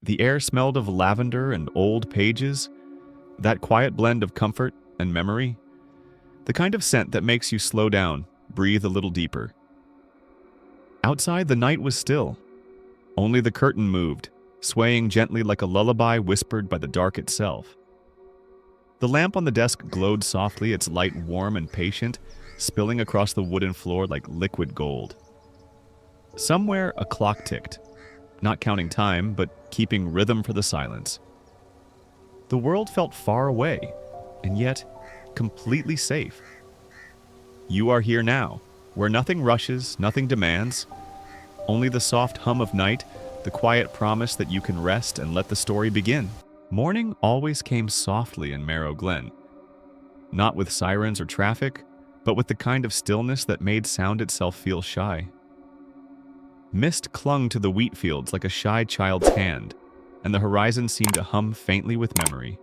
The air smelled of lavender and old pages, that quiet blend of comfort and memory, the kind of scent that makes you slow down, breathe a little deeper. Outside, the night was still. Only the curtain moved, swaying gently like a lullaby whispered by the dark itself. The lamp on the desk glowed softly, its light warm and patient, spilling across the wooden floor like liquid gold. Somewhere, a clock ticked, not counting time, but keeping rhythm for the silence. The world felt far away, and yet completely safe. You are here now, where nothing rushes, nothing demands, only the soft hum of night, the quiet promise that you can rest and let the story begin. Morning always came softly in Marrow Glen, not with sirens or traffic, but with the kind of stillness that made sound itself feel shy. Mist clung to the wheat fields like a shy child's hand, and the horizon seemed to hum faintly with memory.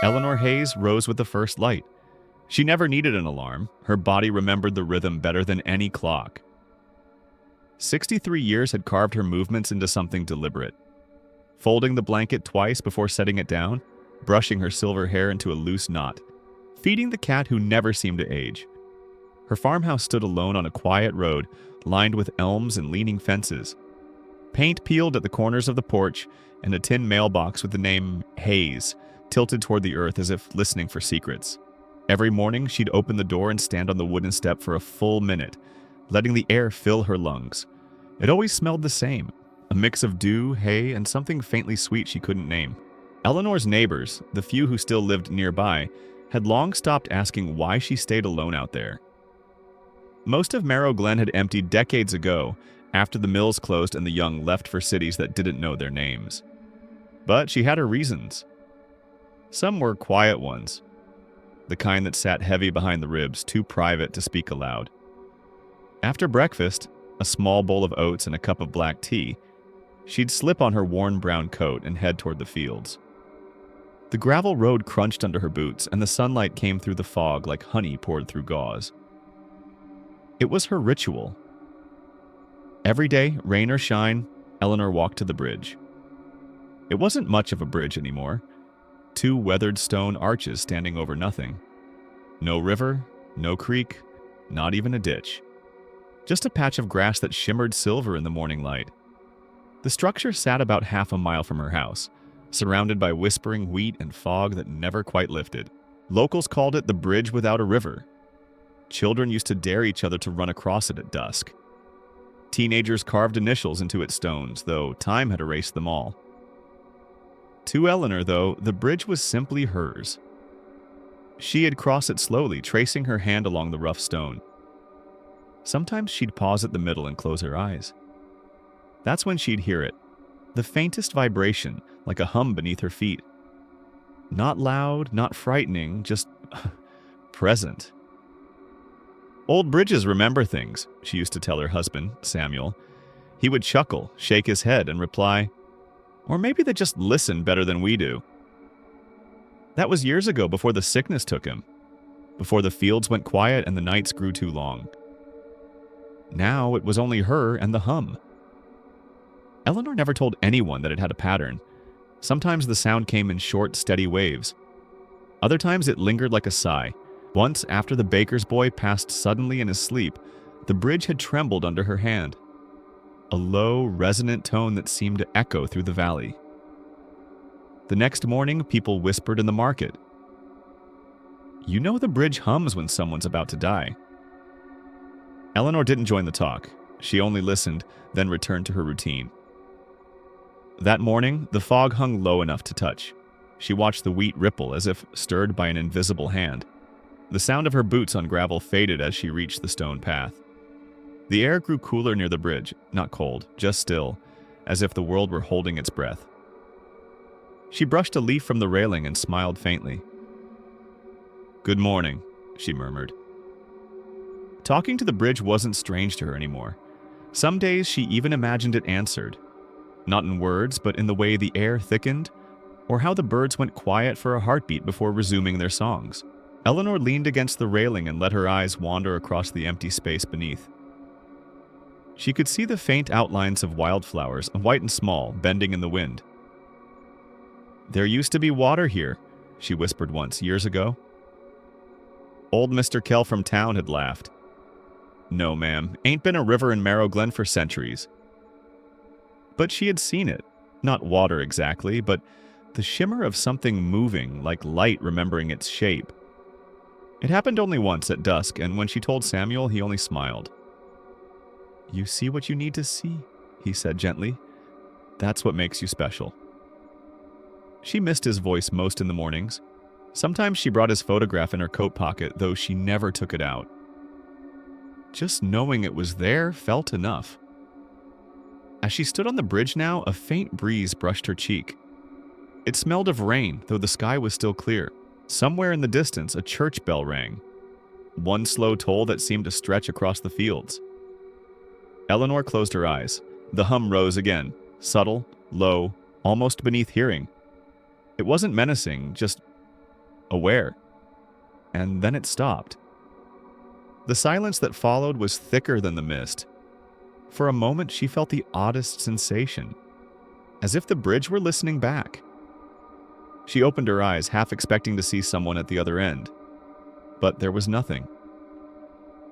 Eleanor Hayes rose with the first light. She never needed an alarm. Her body remembered the rhythm better than any clock. 63 years had carved her movements into something deliberate. Folding the blanket twice before setting it down, brushing her silver hair into a loose knot, feeding the cat who never seemed to age. Her farmhouse stood alone on a quiet road, lined with elms and leaning fences. Paint peeled at the corners of the porch, and a tin mailbox with the name Hayes tilted toward the earth as if listening for secrets. Every morning, she'd open the door and stand on the wooden step for a full minute, letting the air fill her lungs. It always smelled the same, a mix of dew, hay, and something faintly sweet she couldn't name. Eleanor's neighbors, the few who still lived nearby, had long stopped asking why she stayed alone out there. Most of Marrow Glen had emptied decades ago, after the mills closed and the young left for cities that didn't know their names. But she had her reasons. Some were quiet ones, the kind that sat heavy behind the ribs, too private to speak aloud. After breakfast, a small bowl of oats and a cup of black tea, she'd slip on her worn brown coat and head toward the fields. The gravel road crunched under her boots, and the sunlight came through the fog like honey poured through gauze. It was her ritual. Every day, rain or shine, Eleanor walked to the bridge. It wasn't much of a bridge anymore. 2 weathered stone arches standing over nothing. No river, no creek, not even a ditch. Just a patch of grass that shimmered silver in the morning light. The structure sat about half a mile from her house, surrounded by whispering wheat and fog that never quite lifted. Locals called it the bridge without a river. Children used to dare each other to run across it at dusk. Teenagers carved initials into its stones, though time had erased them all. To Eleanor, though, the bridge was simply hers. She had crossed it slowly, tracing her hand along the rough stone. Sometimes she'd pause at the middle and close her eyes. That's when she'd hear it, the faintest vibration, like a hum beneath her feet. Not loud, not frightening, just present. Old bridges remember things, she used to tell her husband, Samuel. He would chuckle, shake his head, and reply, "Or maybe they just listen better than we do." That was years ago, before the sickness took him, before the fields went quiet and the nights grew too long. Now it was only her and the hum. Eleanor never told anyone that it had a pattern. Sometimes the sound came in short, steady waves. Other times it lingered like a sigh. Once, after the baker's boy passed suddenly in his sleep, the bridge had trembled under her hand. A low, resonant tone that seemed to echo through the valley. The next morning, people whispered in the market, "You know the bridge hums when someone's about to die." Eleanor didn't join the talk. She only listened, then returned to her routine. That morning, the fog hung low enough to touch. She watched the wheat ripple as if stirred by an invisible hand. The sound of her boots on gravel faded as she reached the stone path. The air grew cooler near the bridge, not cold, just still, as if the world were holding its breath. She brushed a leaf from the railing and smiled faintly. "Good morning," she murmured. Talking to the bridge wasn't strange to her anymore. Some days she even imagined it answered. Not in words, but in the way the air thickened, or how the birds went quiet for a heartbeat before resuming their songs. Eleanor leaned against the railing and let her eyes wander across the empty space beneath. She could see the faint outlines of wildflowers, white and small, bending in the wind. "There used to be water here," she whispered once, years ago. Old Mr. Kell from town had laughed. "No, ma'am, ain't been a river in Marrow Glen for centuries." But she had seen it. Not water exactly, but the shimmer of something moving, like light remembering its shape. It happened only once at dusk, and when she told Samuel, he only smiled. "You see what you need to see," he said gently. "That's what makes you special." She missed his voice most in the mornings. Sometimes she brought his photograph in her coat pocket, though she never took it out. Just knowing it was there felt enough. As she stood on the bridge now, a faint breeze brushed her cheek. It smelled of rain, though the sky was still clear. Somewhere in the distance, a church bell rang. One slow toll that seemed to stretch across the fields. Eleanor closed her eyes. The hum rose again, subtle, low, almost beneath hearing. It wasn't menacing, just aware. And then it stopped. The silence that followed was thicker than the mist. For a moment, she felt the oddest sensation, as if the bridge were listening back. She opened her eyes, half expecting to see someone at the other end. But there was nothing.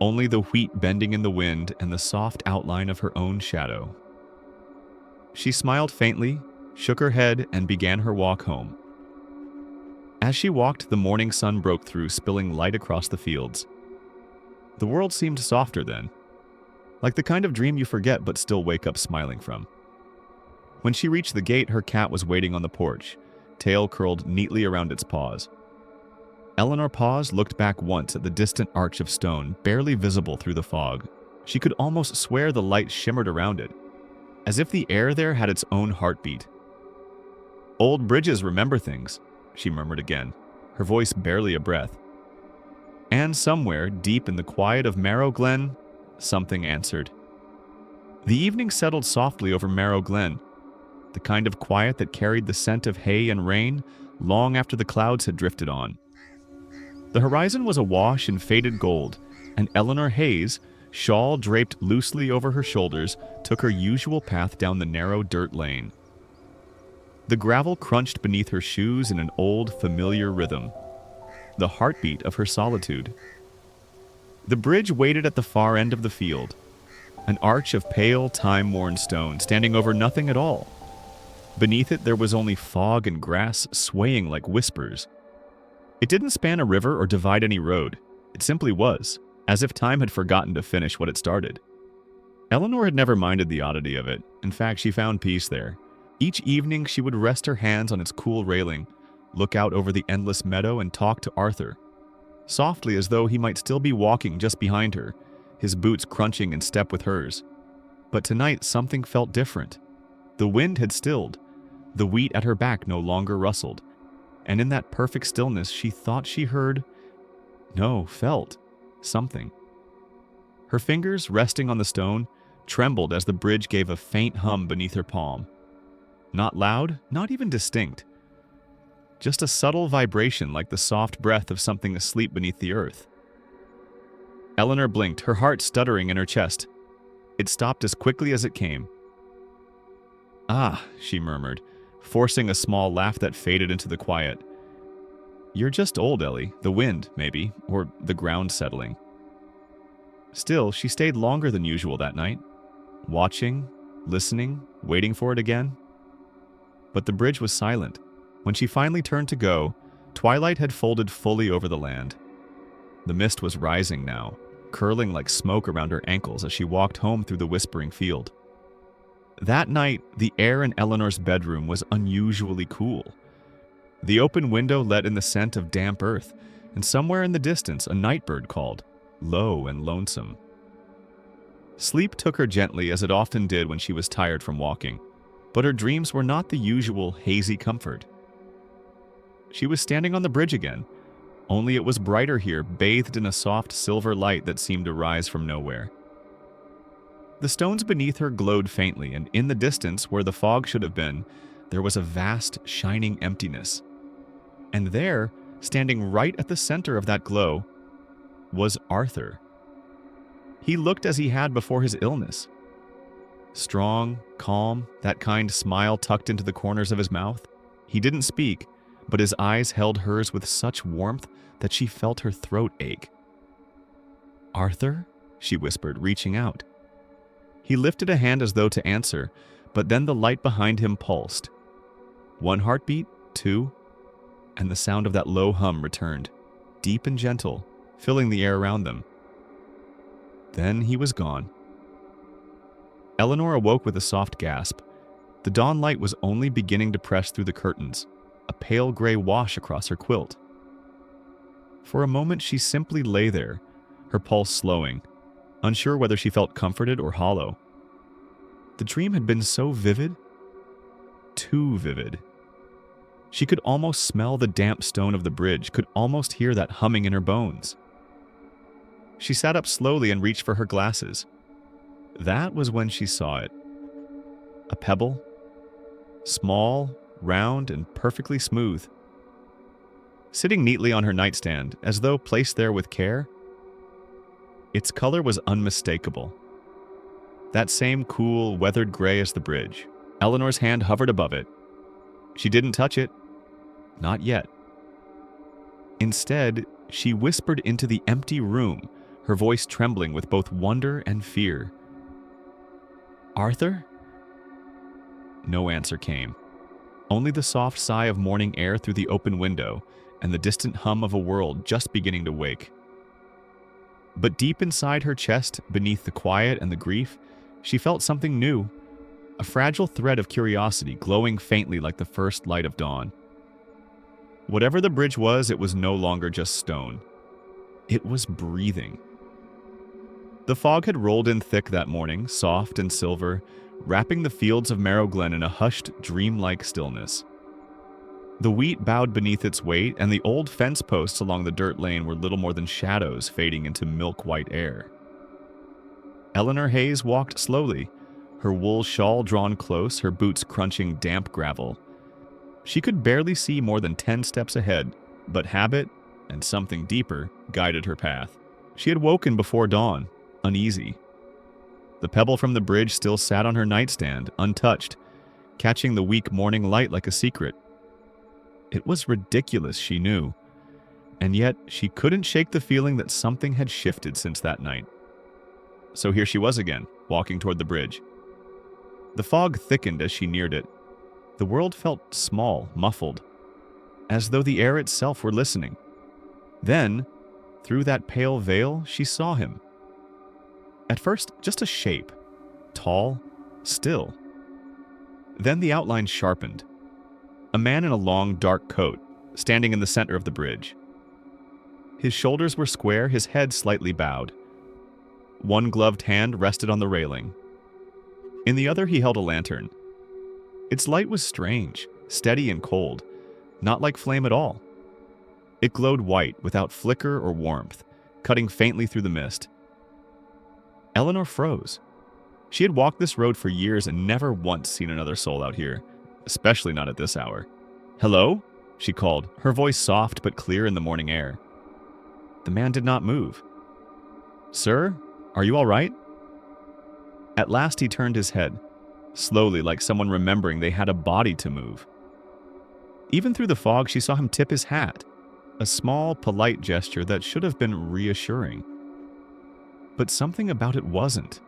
Only the wheat bending in the wind and the soft outline of her own shadow. She smiled faintly, shook her head, and began her walk home. As she walked, the morning sun broke through, spilling light across the fields. The world seemed softer then, like the kind of dream you forget but still wake up smiling from. When she reached the gate, her cat was waiting on the porch, tail curled neatly around its paws. Eleanor paused, looked back once at the distant arch of stone, barely visible through the fog. She could almost swear the light shimmered around it, as if the air there had its own heartbeat. "Old bridges remember things," she murmured again, her voice barely a breath. And somewhere, deep in the quiet of Marrow Glen, something answered. The evening settled softly over Marrow Glen, the kind of quiet that carried the scent of hay and rain long after the clouds had drifted on. The horizon was awash in faded gold, and Eleanor Hayes, shawl draped loosely over her shoulders, took her usual path down the narrow dirt lane. The gravel crunched beneath her shoes in an old, familiar rhythm, the heartbeat of her solitude. The bridge waited at the far end of the field, an arch of pale, time-worn stone standing over nothing at all. Beneath it there was only fog and grass swaying like whispers. It didn't span a river or divide any road. It simply was, as if time had forgotten to finish what it started. Eleanor had never minded the oddity of it. In fact, she found peace there. Each evening she would rest her hands on its cool railing, look out over the endless meadow, and talk to Arthur, softly as though he might still be walking just behind her, his boots crunching in step with hers. But tonight something felt different. The wind had stilled. The wheat at her back no longer rustled. And in that perfect stillness she thought she heard, no, felt, something. Her fingers, resting on the stone, trembled as the bridge gave a faint hum beneath her palm. Not loud, not even distinct. Just a subtle vibration like the soft breath of something asleep beneath the earth. Eleanor blinked, her heart stuttering in her chest. It stopped as quickly as it came. "Ah," she murmured, forcing a small laugh that faded into the quiet. "You're just old, Ellie. The wind, maybe, or the ground settling." Still, she stayed longer than usual that night, watching, listening, waiting for it again. But the bridge was silent. When she finally turned to go, twilight had folded fully over the land. The mist was rising now, curling like smoke around her ankles as she walked home through the whispering field. That night, the air in Eleanor's bedroom was unusually cool. The open window let in the scent of damp earth, and somewhere in the distance a nightbird called, low and lonesome. Sleep took her gently, as it often did when she was tired from walking, but her dreams were not the usual hazy comfort. She was standing on the bridge again, only it was brighter here, bathed in a soft silver light that seemed to rise from nowhere. The stones beneath her glowed faintly, and in the distance, where the fog should have been, there was a vast, shining emptiness. And there, standing right at the center of that glow, was Arthur. He looked as he had before his illness, Strong, calm, that kind smile tucked into the corners of his mouth. He didn't speak, but his eyes held hers with such warmth that she felt her throat ache. "Arthur?" she whispered, reaching out. He lifted a hand as though to answer, but then the light behind him pulsed. One heartbeat, two, and the sound of that low hum returned, deep and gentle, filling the air around them. Then he was gone. Eleanor awoke with a soft gasp. The dawn light was only beginning to press through the curtains, a pale gray wash across her quilt. For a moment she simply lay there, her pulse slowing, unsure whether she felt comforted or hollow. The dream had been so vivid, too vivid. She could almost smell the damp stone of the bridge, could almost hear that humming in her bones. She sat up slowly and reached for her glasses. That was when she saw it. A pebble, small, round, and perfectly smooth. Sitting neatly on her nightstand, as though placed there with care, its color was unmistakable. That same cool, weathered gray as the bridge. Eleanor's hand hovered above it. She didn't touch it. Not yet. Instead, she whispered into the empty room, her voice trembling with both wonder and fear. "Arthur?" No answer came. Only the soft sigh of morning air through the open window and the distant hum of a world just beginning to wake. But deep inside her chest, beneath the quiet and the grief, she felt something new, a fragile thread of curiosity glowing faintly like the first light of dawn. Whatever the bridge was, it was no longer just stone. It was breathing. The fog had rolled in thick that morning, soft and silver, wrapping the fields of Marrow Glen in a hushed, dreamlike stillness. The wheat bowed beneath its weight, and the old fence posts along the dirt lane were little more than shadows fading into milk-white air. Eleanor Hayes walked slowly, her wool shawl drawn close, her boots crunching damp gravel. She could barely see more than 10 steps ahead, but habit, and something deeper, guided her path. She had woken before dawn, uneasy. The pebble from the bridge still sat on her nightstand, untouched, catching the weak morning light like a secret. It was ridiculous, she knew, and yet she couldn't shake the feeling that something had shifted since that night. So here she was again, walking toward the bridge. The fog thickened as she neared it. The world felt small, muffled, as though the air itself were listening. Then, through that pale veil, she saw him. At first, just a shape, tall, still. Then the outline sharpened. A man in a long, dark coat, standing in the center of the bridge. His shoulders were square, his head slightly bowed. One gloved hand rested on the railing. In the other, he held a lantern. Its light was strange, steady and cold, not like flame at all. It glowed white, without flicker or warmth, cutting faintly through the mist. Eleanor froze. She had walked this road for years and never once seen another soul out here, especially not at this hour. "Hello?" she called, her voice soft but clear in the morning air. The man did not move. "Sir, are you all right?" At last he turned his head, slowly like someone remembering they had a body to move. Even through the fog, she saw him tip his hat, a small, polite gesture that should have been reassuring. But something about it wasn't.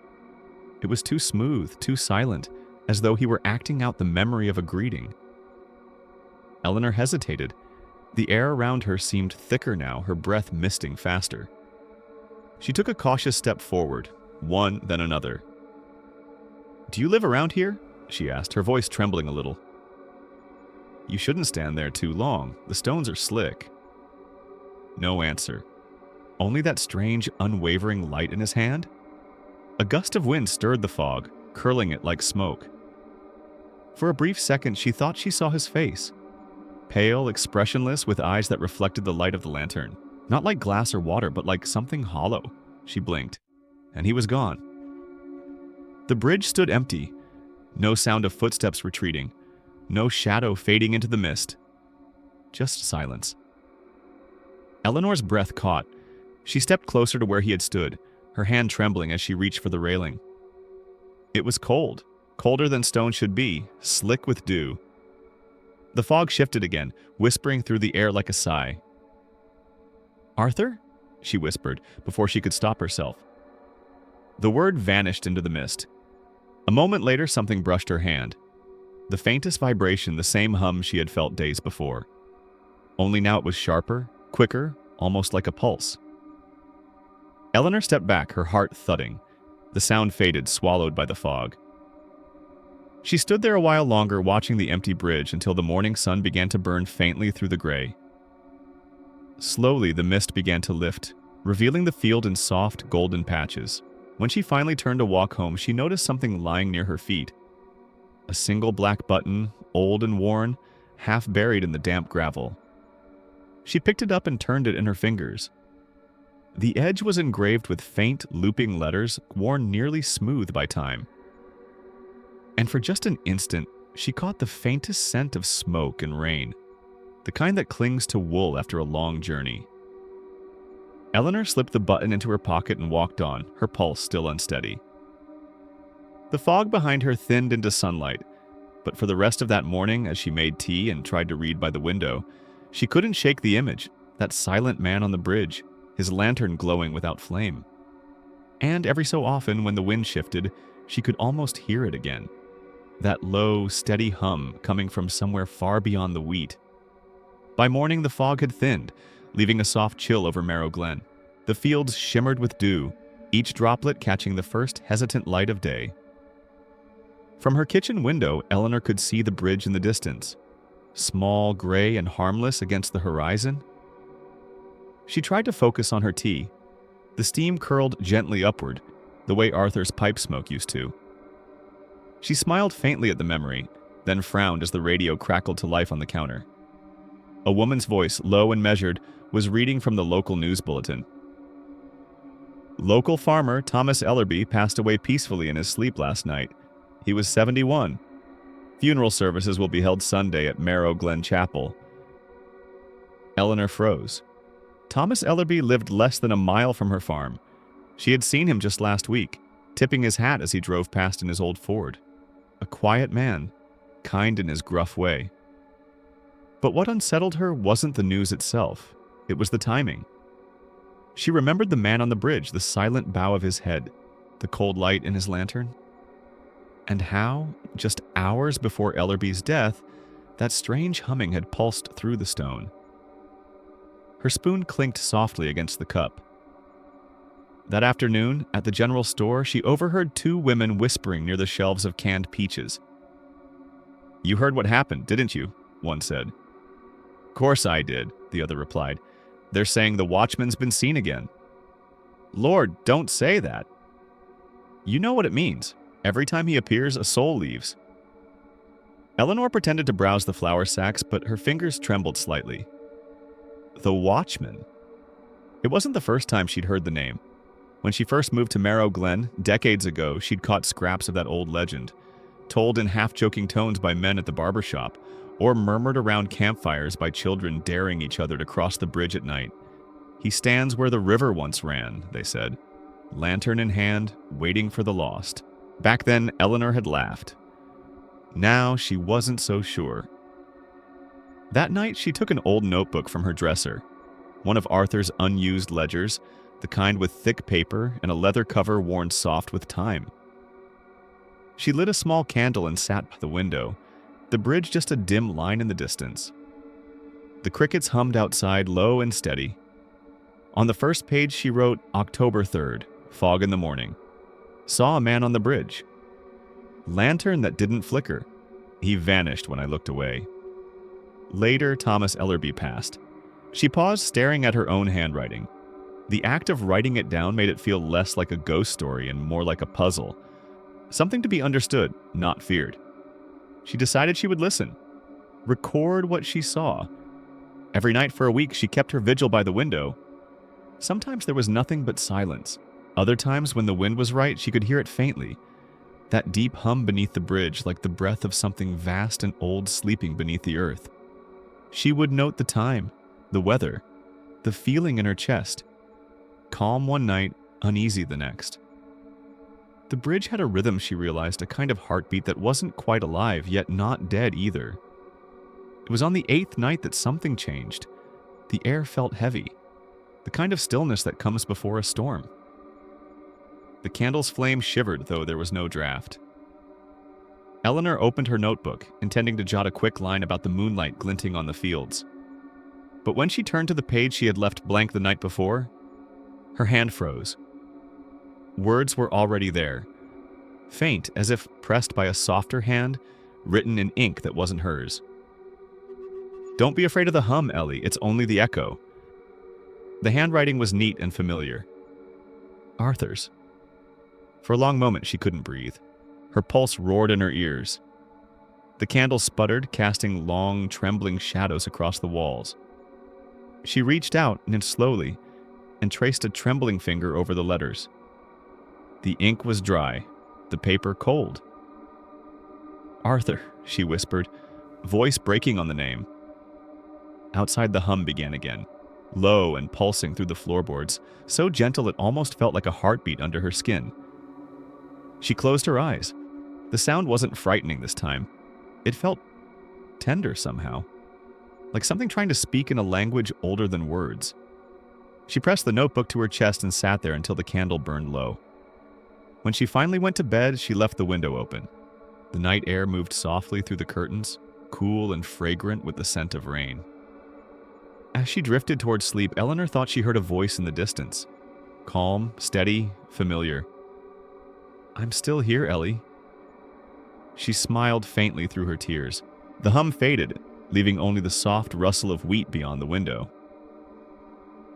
It was too smooth, too silent, as though he were acting out the memory of a greeting. Eleanor hesitated. The air around her seemed thicker now, her breath misting faster. She took a cautious step forward, one then another. "Do you live around here?" she asked, her voice trembling a little. "You shouldn't stand there too long. The stones are slick." No answer. Only that strange, unwavering light in his hand. A gust of wind stirred the fog, curling it like smoke. For a brief second, she thought she saw his face. Pale, expressionless, with eyes that reflected the light of the lantern. Not like glass or water, but like something hollow. She blinked, and he was gone. The bridge stood empty. No sound of footsteps retreating. No shadow fading into the mist. Just silence. Eleanor's breath caught. She stepped closer to where he had stood, her hand trembling as she reached for the railing. It was cold, colder than stone should be, slick with dew. The fog shifted again, whispering through the air like a sigh. "Arthur?" she whispered, before she could stop herself. The word vanished into the mist. A moment later, something brushed her hand. The faintest vibration, the same hum she had felt days before. Only now it was sharper, quicker, almost like a pulse. Eleanor stepped back, her heart thudding. The sound faded, swallowed by the fog. She stood there a while longer, watching the empty bridge until the morning sun began to burn faintly through the gray. Slowly, the mist began to lift, revealing the field in soft, golden patches. When she finally turned to walk home, she noticed something lying near her feet. A single black button, old and worn, half buried in the damp gravel. She picked it up and turned it in her fingers. The edge was engraved with faint, looping letters worn nearly smooth by time. And for just an instant, she caught the faintest scent of smoke and rain, the kind that clings to wool after a long journey. Eleanor slipped the button into her pocket and walked on, her pulse still unsteady. The fog behind her thinned into sunlight, but for the rest of that morning, as she made tea and tried to read by the window, she couldn't shake the image, that silent man on the bridge, his lantern glowing without flame. And every so often, when the wind shifted, she could almost hear it again. That low, steady hum coming from somewhere far beyond the wheat. By morning, the fog had thinned, leaving a soft chill over Marrow Glen. The fields shimmered with dew, each droplet catching the first hesitant light of day. From her kitchen window, Eleanor could see the bridge in the distance, small, gray, and harmless against the horizon. She tried to focus on her tea. The steam curled gently upward, the way Arthur's pipe smoke used to. She smiled faintly at the memory, then frowned as the radio crackled to life on the counter. A woman's voice, low and measured, was reading from the local news bulletin. Local farmer Thomas Ellerby passed away peacefully in his sleep last night. He was 71. Funeral services will be held Sunday at Marrow Glen Chapel. Eleanor froze. Thomas Ellerby lived less than a mile from her farm. She had seen him just last week, tipping his hat as he drove past in his old Ford. A quiet man, kind in his gruff way. But what unsettled her wasn't the news itself. It was the timing. She remembered the man on the bridge, the silent bow of his head, the cold light in his lantern. And how, just hours before Ellerby's death, that strange humming had pulsed through the stone. Her spoon clinked softly against the cup. That afternoon, at the general store, she overheard two women whispering near the shelves of canned peaches. "You heard what happened, didn't you?" one said. "Course I did," the other replied. "They're saying the watchman's been seen again." "Lord, don't say that." "You know what it means. Every time he appears, a soul leaves." Eleanor pretended to browse the flour sacks, but her fingers trembled slightly. The Watchman. It wasn't the first time she'd heard the name. When she first moved to Marrow Glen, decades ago, she'd caught scraps of that old legend, told in half-joking tones by men at the barber shop, or murmured around campfires by children daring each other to cross the bridge at night. He stands where the river once ran, they said, lantern in hand, waiting for the lost. Back then, Eleanor had laughed. Now she wasn't so sure. That night, she took an old notebook from her dresser, one of Arthur's unused ledgers, the kind with thick paper and a leather cover worn soft with time. She lit a small candle and sat by the window, the bridge just a dim line in the distance. The crickets hummed outside, low and steady. On the first page, she wrote, October 3rd, fog in the morning. Saw a man on the bridge. Lantern that didn't flicker. He vanished when I looked away. Later, Thomas Ellerby passed. She paused, staring at her own handwriting. The act of writing it down made it feel less like a ghost story and more like a puzzle. Something to be understood, not feared. She decided she would listen. Record what she saw. Every night for a week, she kept her vigil by the window. Sometimes there was nothing but silence. Other times, when the wind was right, she could hear it faintly. That deep hum beneath the bridge, like the breath of something vast and old sleeping beneath the earth. She would note the time, the weather, the feeling in her chest. Calm one night, uneasy the next. The The bridge had a rhythm, she realized, a kind of heartbeat that wasn't quite alive, yet not dead either. It was on the 8th night that something changed. The air felt heavy, the kind of stillness that comes before a storm. The candle's flame shivered, though there was no draft. Eleanor opened her notebook, intending to jot a quick line about the moonlight glinting on the fields. But when she turned to the page she had left blank the night before, her hand froze. Words were already there, faint, as if pressed by a softer hand, written in ink that wasn't hers. "Don't be afraid of the hum, Ellie. It's only the echo." The handwriting was neat and familiar. Arthur's. For a long moment, she couldn't breathe. Her pulse roared in her ears. The candle sputtered, casting long, trembling shadows across the walls. She reached out, and slowly, and traced a trembling finger over the letters. The ink was dry, the paper cold. "Arthur," she whispered, voice breaking on the name. Outside, the hum began again, low and pulsing through the floorboards, so gentle it almost felt like a heartbeat under her skin. She closed her eyes. The sound wasn't frightening this time. It felt tender somehow, like something trying to speak in a language older than words. She pressed the notebook to her chest and sat there until the candle burned low. When she finally went to bed, she left the window open. The night air moved softly through the curtains, cool and fragrant with the scent of rain. As she drifted towards sleep, Eleanor thought she heard a voice in the distance. Calm, steady, familiar. "I'm still here, Ellie." She smiled faintly through her tears. The hum faded, leaving only the soft rustle of wheat beyond the window.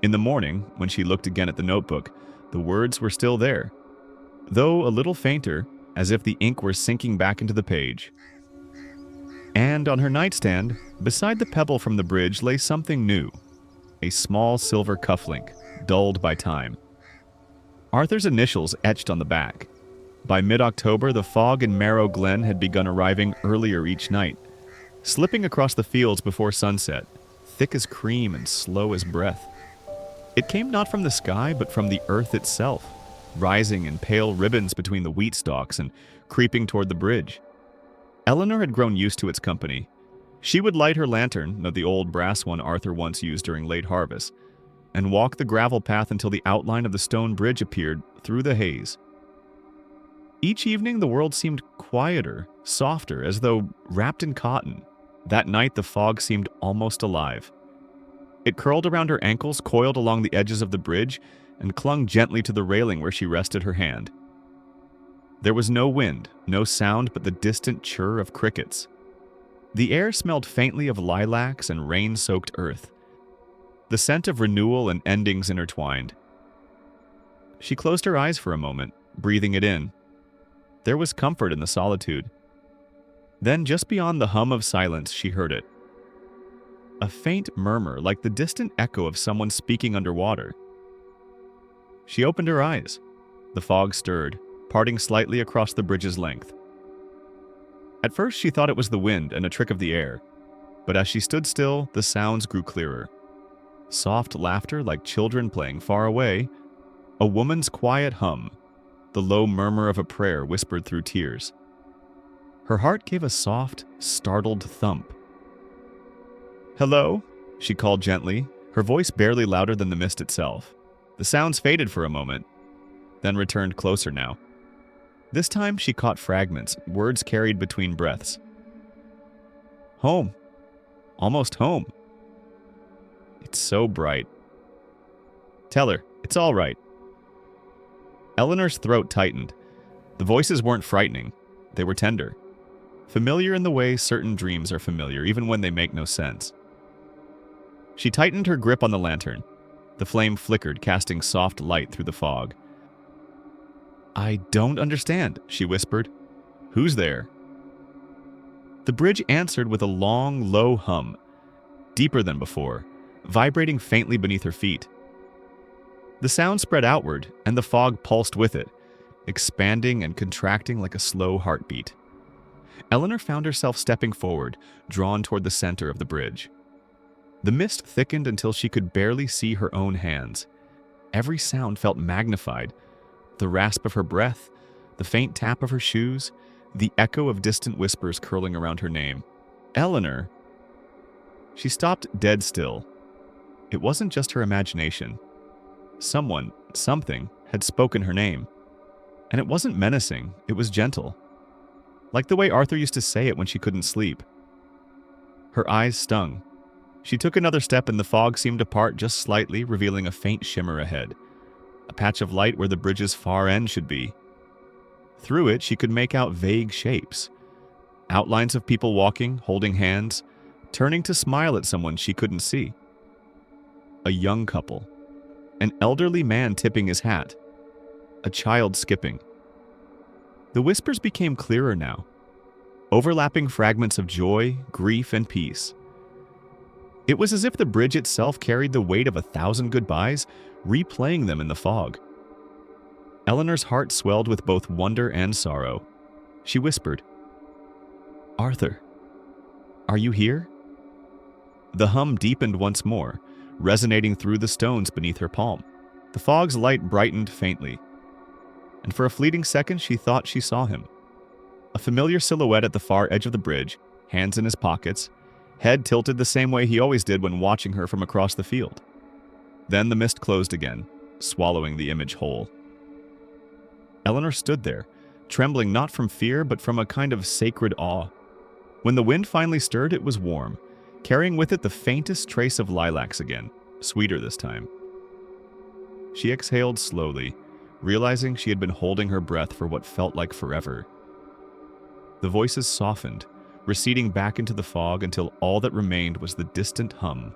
In the morning, when she looked again at the notebook, the words were still there, though a little fainter, as if the ink were sinking back into the page. And on her nightstand, beside the pebble from the bridge, lay something new, a small silver cufflink, dulled by time. Arthur's initials etched on the back. By mid-October, the fog in Marrow Glen had begun arriving earlier each night, slipping across the fields before sunset, thick as cream and slow as breath. It came not from the sky, but from the earth itself, rising in pale ribbons between the wheat stalks and creeping toward the bridge. Eleanor had grown used to its company. She would light her lantern, the old brass one Arthur once used during late harvest, and walk the gravel path until the outline of the stone bridge appeared through the haze. Each evening, the world seemed quieter, softer, as though wrapped in cotton. That night, the fog seemed almost alive. It curled around her ankles, coiled along the edges of the bridge, and clung gently to the railing where she rested her hand. There was no wind, no sound but the distant chirr of crickets. The air smelled faintly of lilacs and rain-soaked earth, the scent of renewal and endings intertwined. She closed her eyes for a moment, breathing it in. There was comfort in the solitude. Then, just beyond the hum of silence, she heard it. A faint murmur, like the distant echo of someone speaking underwater. She opened her eyes. The fog stirred, parting slightly across the bridge's length. At first, she thought it was the wind and a trick of the air, but as she stood still, the sounds grew clearer. Soft laughter like children playing far away, a woman's quiet hum, the low murmur of a prayer whispered through tears. Her heart gave a soft, startled thump. "Hello?" she called gently, her voice barely louder than the mist itself. The sounds faded for a moment, then returned closer now. This time she caught fragments, words carried between breaths. "Home. Almost home. It's so bright. Tell her, it's all right." Eleanor's throat tightened. The voices weren't frightening. They were tender. Familiar in the way certain dreams are familiar, even when they make no sense. She tightened her grip on the lantern. The flame flickered, casting soft light through the fog. "I don't understand," she whispered. "Who's there?" The bridge answered with a long, low hum, deeper than before, vibrating faintly beneath her feet. The sound spread outward, and the fog pulsed with it, expanding and contracting like a slow heartbeat. Eleanor found herself stepping forward, drawn toward the center of the bridge. The mist thickened until she could barely see her own hands. Every sound felt magnified. The rasp of her breath, The faint tap of her shoes, the echo of distant whispers curling around her name. Eleanor! She stopped dead still. It wasn't just her imagination. Someone, something, had spoken her name. And it wasn't menacing, it was gentle. Like the way Arthur used to say it when she couldn't sleep. Her eyes stung. She took another step and the fog seemed to part just slightly, revealing a faint shimmer ahead. A patch of light where the bridge's far end should be. Through it, she could make out vague shapes. Outlines of people walking, holding hands, turning to smile at someone she couldn't see. A young couple. An elderly man tipping his hat. A child skipping. The whispers became clearer now. Overlapping fragments of joy, grief, and peace. It was as if the bridge itself carried the weight of 1,000 goodbyes, replaying them in the fog. Eleanor's heart swelled with both wonder and sorrow. She whispered, "Arthur, are you here?" The hum deepened once more, resonating through the stones beneath her palm. The fog's light brightened faintly, and for a fleeting second she thought she saw him. A familiar silhouette at the far edge of the bridge, hands in his pockets, head tilted the same way he always did when watching her from across the field. Then the mist closed again, swallowing the image whole. Eleanor stood there, trembling not from fear but from a kind of sacred awe. When the wind finally stirred, it was warm, carrying with it the faintest trace of lilacs again, sweeter this time. She exhaled slowly, realizing she had been holding her breath for what felt like forever. The voices softened, receding back into the fog until all that remained was the distant hum.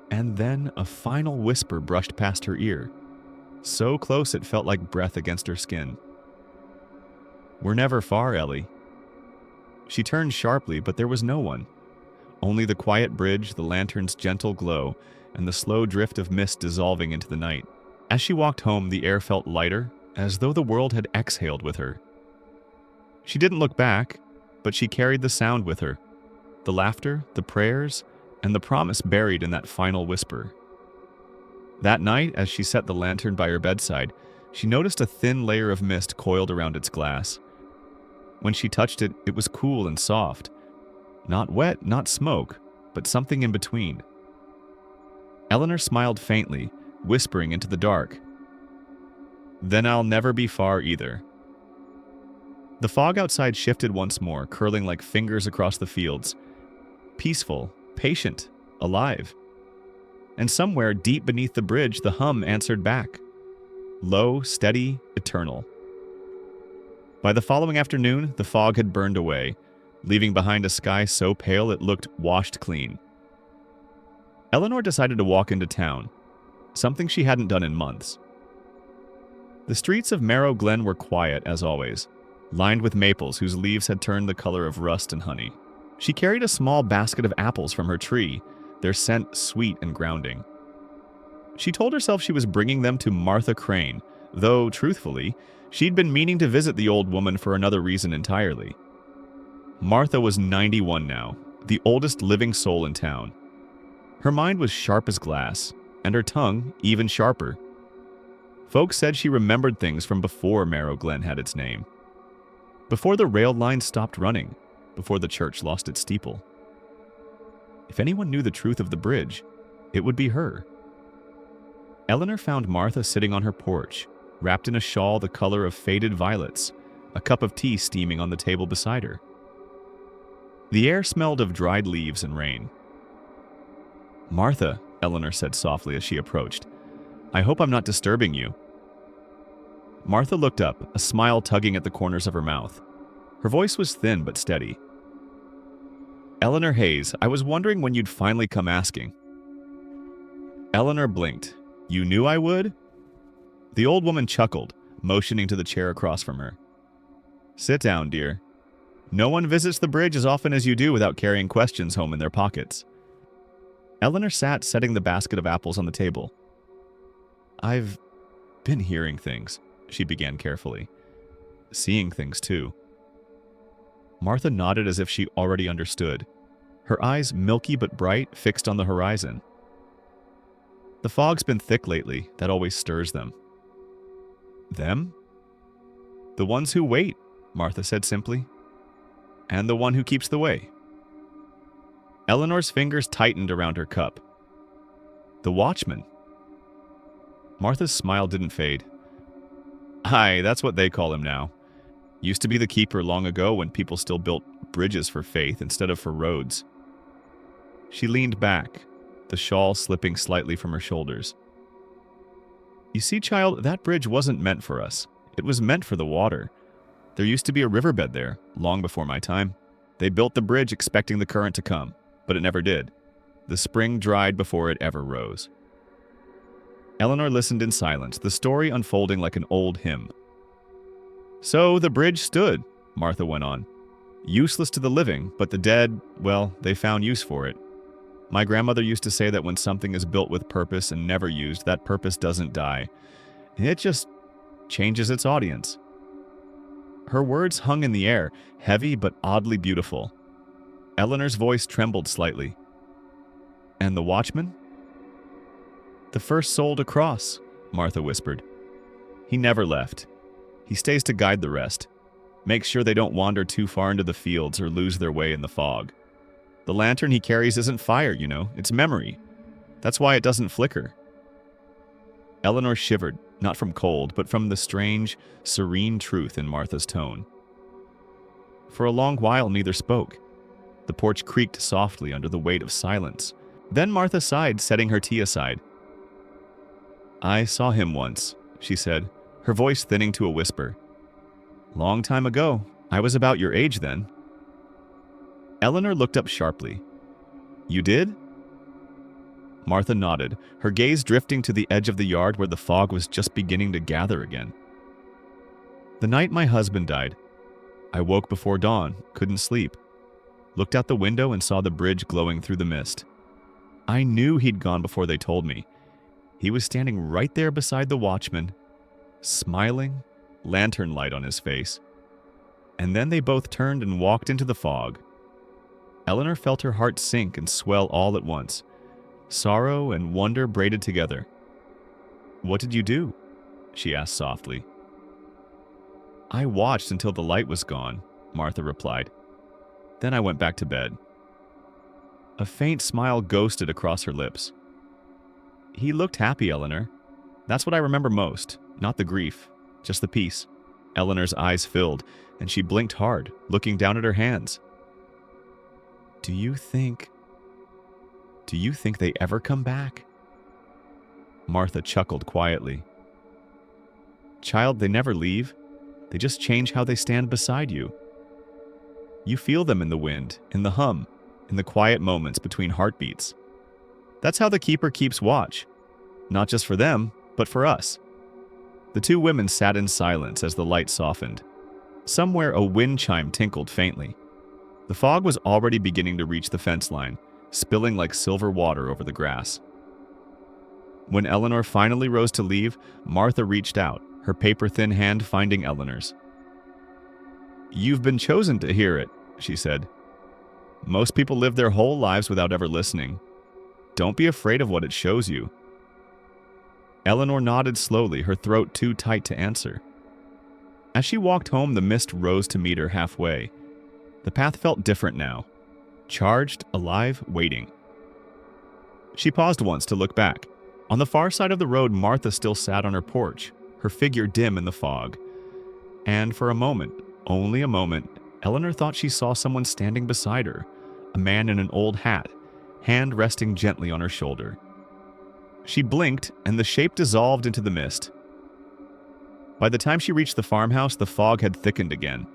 And then a final whisper brushed past her ear, so close it felt like breath against her skin. "We're never far, Ellie." She turned sharply, but there was no one. Only the quiet bridge, the lantern's gentle glow, and the slow drift of mist dissolving into the night. As she walked home, the air felt lighter, as though the world had exhaled with her. She didn't look back, but she carried the sound with her. The laughter, the prayers, and the promise buried in that final whisper. That night, as she set the lantern by her bedside, she noticed a thin layer of mist coiled around its glass. When she touched it, it was cool and soft. Not wet, not smoke, but something in between. Eleanor smiled faintly, whispering into the dark, "Then I'll never be far either." The fog outside shifted once more, curling like fingers across the fields. Peaceful, patient, alive. And somewhere deep beneath the bridge, the hum answered back. Low, steady, eternal. By the following afternoon, the fog had burned away, leaving behind a sky so pale it looked washed clean. Eleanor decided to walk into town, something she hadn't done in months. The streets of Marrow Glen were quiet, as always, lined with maples whose leaves had turned the color of rust and honey. She carried a small basket of apples from her tree, their scent sweet and grounding. She told herself she was bringing them to Martha Crane, though, truthfully, she'd been meaning to visit the old woman for another reason entirely. Martha was 91 now, the oldest living soul in town. Her mind was sharp as glass, and her tongue even sharper. Folks said she remembered things from before Marrow Glen had its name. Before the rail line stopped running, before the church lost its steeple. If anyone knew the truth of the bridge, it would be her. Eleanor found Martha sitting on her porch, wrapped in a shawl the color of faded violets, a cup of tea steaming on the table beside her. The air smelled of dried leaves and rain. "Martha," Eleanor said softly as she approached, "I hope I'm not disturbing you." Martha looked up, a smile tugging at the corners of her mouth. Her voice was thin but steady. "Eleanor Hayes, I was wondering when you'd finally come asking." Eleanor blinked. "You knew I would?" The old woman chuckled, motioning to the chair across from her. "Sit down, dear. No one visits the bridge as often as you do without carrying questions home in their pockets." Eleanor sat, setting the basket of apples on the table. "I've been hearing things," she began carefully. "Seeing things, too." Martha nodded as if she already understood, her eyes milky but bright, fixed on the horizon. "The fog's been thick lately, that always stirs them." "Them?" "The ones who wait," Martha said simply. "And the one who keeps the way." Eleanor's fingers tightened around her cup. "The watchman." Martha's smile didn't fade. "Aye, that's what they call him now. Used to be the keeper long ago when people still built bridges for faith instead of for roads." She leaned back, the shawl slipping slightly from her shoulders. "You see, child, that bridge wasn't meant for us. It was meant for the water. There used to be a riverbed there, long before my time. They built the bridge expecting the current to come, but it never did. The spring dried before it ever rose." Eleanor listened in silence, the story unfolding like an old hymn. "So the bridge stood," Martha went on. "Useless to the living, but the dead, well, they found use for it. My grandmother used to say that when something is built with purpose and never used, that purpose doesn't die. It just changes its audience." Her words hung in the air, heavy but oddly beautiful. Eleanor's voice trembled slightly. "And the watchman?" "The first soul to cross," Martha whispered. "He never left. He stays to guide the rest. Makes sure they don't wander too far into the fields or lose their way in the fog. The lantern he carries isn't fire, you know, it's memory. That's why it doesn't flicker." Eleanor shivered, not from cold, but from the strange, serene truth in Martha's tone. For a long while, neither spoke. The porch creaked softly under the weight of silence. Then Martha sighed, setting her tea aside. "I saw him once," she said, her voice thinning to a whisper. "Long time ago. I was about your age then." Eleanor looked up sharply. "You did?" Martha nodded, her gaze drifting to the edge of the yard where the fog was just beginning to gather again. "The night my husband died. I woke before dawn, couldn't sleep. Looked out the window and saw the bridge glowing through the mist. I knew he'd gone before they told me. He was standing right there beside the watchman, smiling, lantern light on his face. And then they both turned and walked into the fog." Eleanor felt her heart sink and swell all at once. Sorrow and wonder braided together. "What did you do?" she asked softly. "I watched until the light was gone," Martha replied. "Then I went back to bed." A faint smile ghosted across her lips. "He looked happy, Eleanor. That's what I remember most, not the grief, just the peace." Eleanor's eyes filled, and she blinked hard, looking down at her hands. Do you think they ever come back?" Martha chuckled quietly. "Child, they never leave. They just change how they stand beside you. You feel them in the wind, in the hum, in the quiet moments between heartbeats. That's how the keeper keeps watch. Not just for them, but for us." The two women sat in silence as the light softened. Somewhere a wind chime tinkled faintly. The fog was already beginning to reach the fence line, spilling like silver water over the grass. When Eleanor finally rose to leave, Martha reached out, her paper-thin hand finding Eleanor's. "You've been chosen to hear it," she said. "Most people live their whole lives without ever listening. Don't be afraid of what it shows you." Eleanor nodded slowly, her throat too tight to answer. As she walked home, the mist rose to meet her halfway. The path felt different now. Charged, alive, waiting. She paused once to look back. On the far side of the road, Martha still sat on her porch, her figure dim in the fog. And for a moment, only a moment, Eleanor thought she saw someone standing beside her, a man in an old hat, hand resting gently on her shoulder. She blinked, and the shape dissolved into the mist. By the time she reached the farmhouse, the fog had thickened again.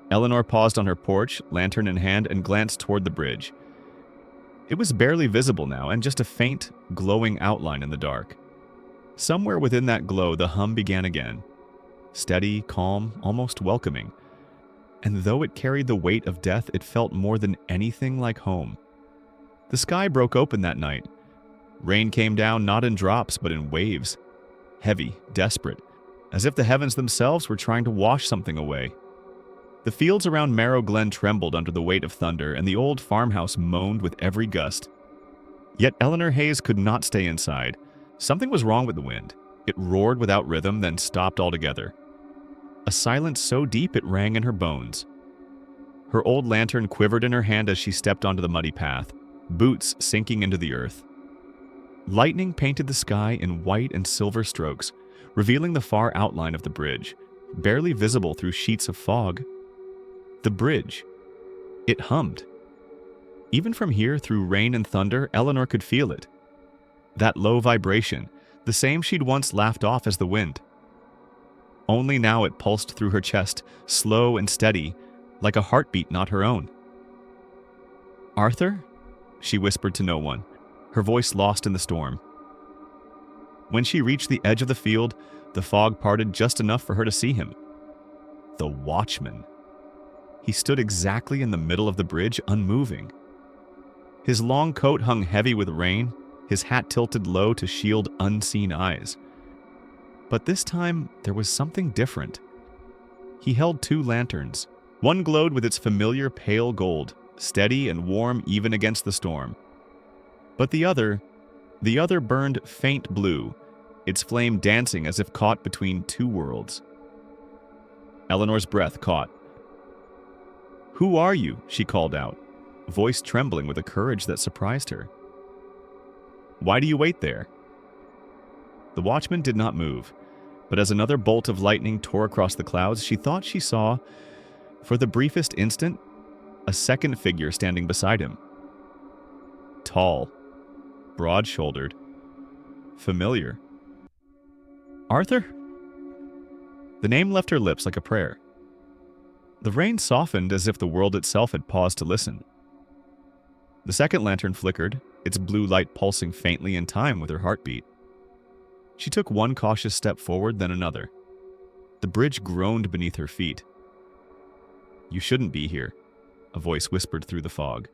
Eleanor paused on her porch, lantern in hand, and glanced toward the bridge. It was barely visible now, and just a faint, glowing outline in the dark. Somewhere within that glow, the hum began again. Steady, calm, almost welcoming. And though it carried the weight of death, it felt more than anything like home. The sky broke open that night. Rain came down not in drops, but in waves. Heavy, desperate, as if the heavens themselves were trying to wash something away. The fields around Marrow Glen trembled under the weight of thunder, and the old farmhouse moaned with every gust. Yet Eleanor Hayes could not stay inside. Something was wrong with the wind. It roared without rhythm, then stopped altogether. a silence so deep it rang in her bones. Her old lantern quivered in her hand as she stepped onto the muddy path, boots sinking into the earth. Lightning painted the sky in white and silver strokes, revealing the far outline of the bridge, barely visible through sheets of fog. The bridge. It hummed. Even from here, through rain and thunder, Eleanor could feel it. That low vibration, the same she'd once laughed off as the wind. Only now it pulsed through her chest, slow and steady, like a heartbeat not her own. "Arthur?" she whispered to no one, her voice lost in the storm. When she reached the edge of the field, the fog parted just enough for her to see him. The watchman. He stood exactly in the middle of the bridge, unmoving. His long coat hung heavy with rain, his hat tilted low to shield unseen eyes. But this time, there was something different. He held two lanterns. One glowed with its familiar pale gold, steady and warm even against the storm. But the other burned faint blue, its flame dancing as if caught between two worlds. Eleanor's breath caught. "Who are you?" she called out, voice trembling with a courage that surprised her. "Why do you wait there?" The watchman did not move, but as another bolt of lightning tore across the clouds, she thought she saw, for the briefest instant, a second figure standing beside him. Tall, broad-shouldered, familiar. "Arthur?" The name left her lips like a prayer. The rain softened as if the world itself had paused to listen. The second lantern flickered, its blue light pulsing faintly in time with her heartbeat. She took one cautious step forward, then another. The bridge groaned beneath her feet. "You shouldn't be here," a voice whispered through the fog.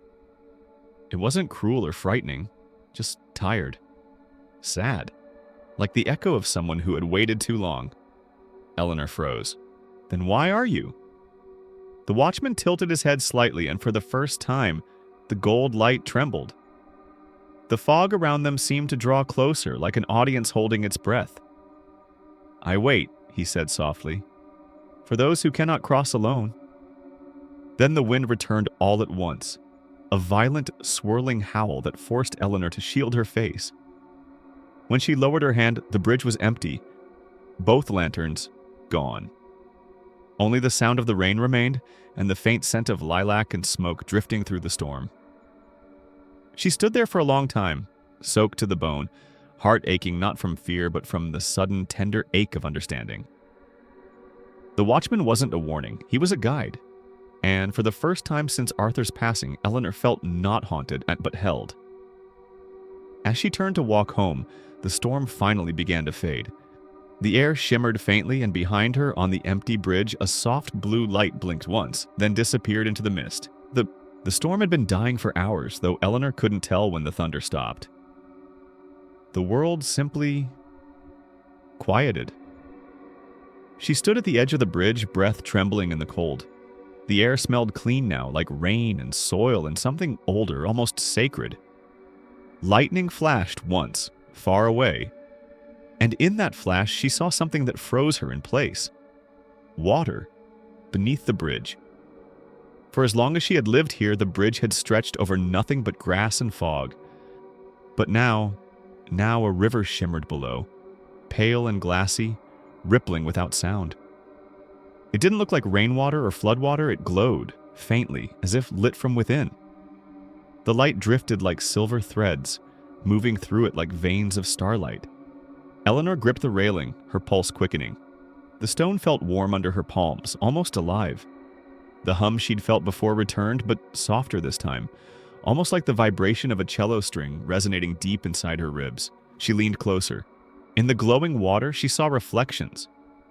It wasn't cruel or frightening, just tired. Sad. Like the echo of someone who had waited too long. Eleanor froze. "Then why are you?" The watchman tilted his head slightly, and for the first time, the gold light trembled. The fog around them seemed to draw closer, like an audience holding its breath. "I wait," he said softly, "for those who cannot cross alone." Then the wind returned all at once, a violent, swirling howl that forced Eleanor to shield her face. When she lowered her hand, the bridge was empty, both lanterns gone. Only the sound of the rain remained, and the faint scent of lilac and smoke drifting through the storm. She stood there for a long time, soaked to the bone, heart aching not from fear but from the sudden, tender ache of understanding. The watchman wasn't a warning, he was a guide. And for the first time since Arthur's passing, Eleanor felt not haunted, but held. As she turned to walk home, the storm finally began to fade. The air shimmered faintly, and behind her, on the empty bridge, a soft blue light blinked once, then disappeared into the mist. The storm had been dying for hours, though Eleanor couldn't tell when the thunder stopped. The world simply quieted. She stood at the edge of the bridge, breath trembling in the cold. The air smelled clean now, like rain and soil and something older, almost sacred. Lightning flashed once, far away, and in that flash she saw something that froze her in place. Water, beneath the bridge. For as long as she had lived here, the bridge had stretched over nothing but grass and fog. But now a river shimmered below, pale and glassy, rippling without sound. It didn't look like rainwater or floodwater, it glowed, faintly, as if lit from within. The light drifted like silver threads, moving through it like veins of starlight. Eleanor gripped the railing, her pulse quickening. The stone felt warm under her palms, almost alive. The hum she'd felt before returned, but softer this time, almost like the vibration of a cello string resonating deep inside her ribs. She leaned closer. In the glowing water, she saw reflections,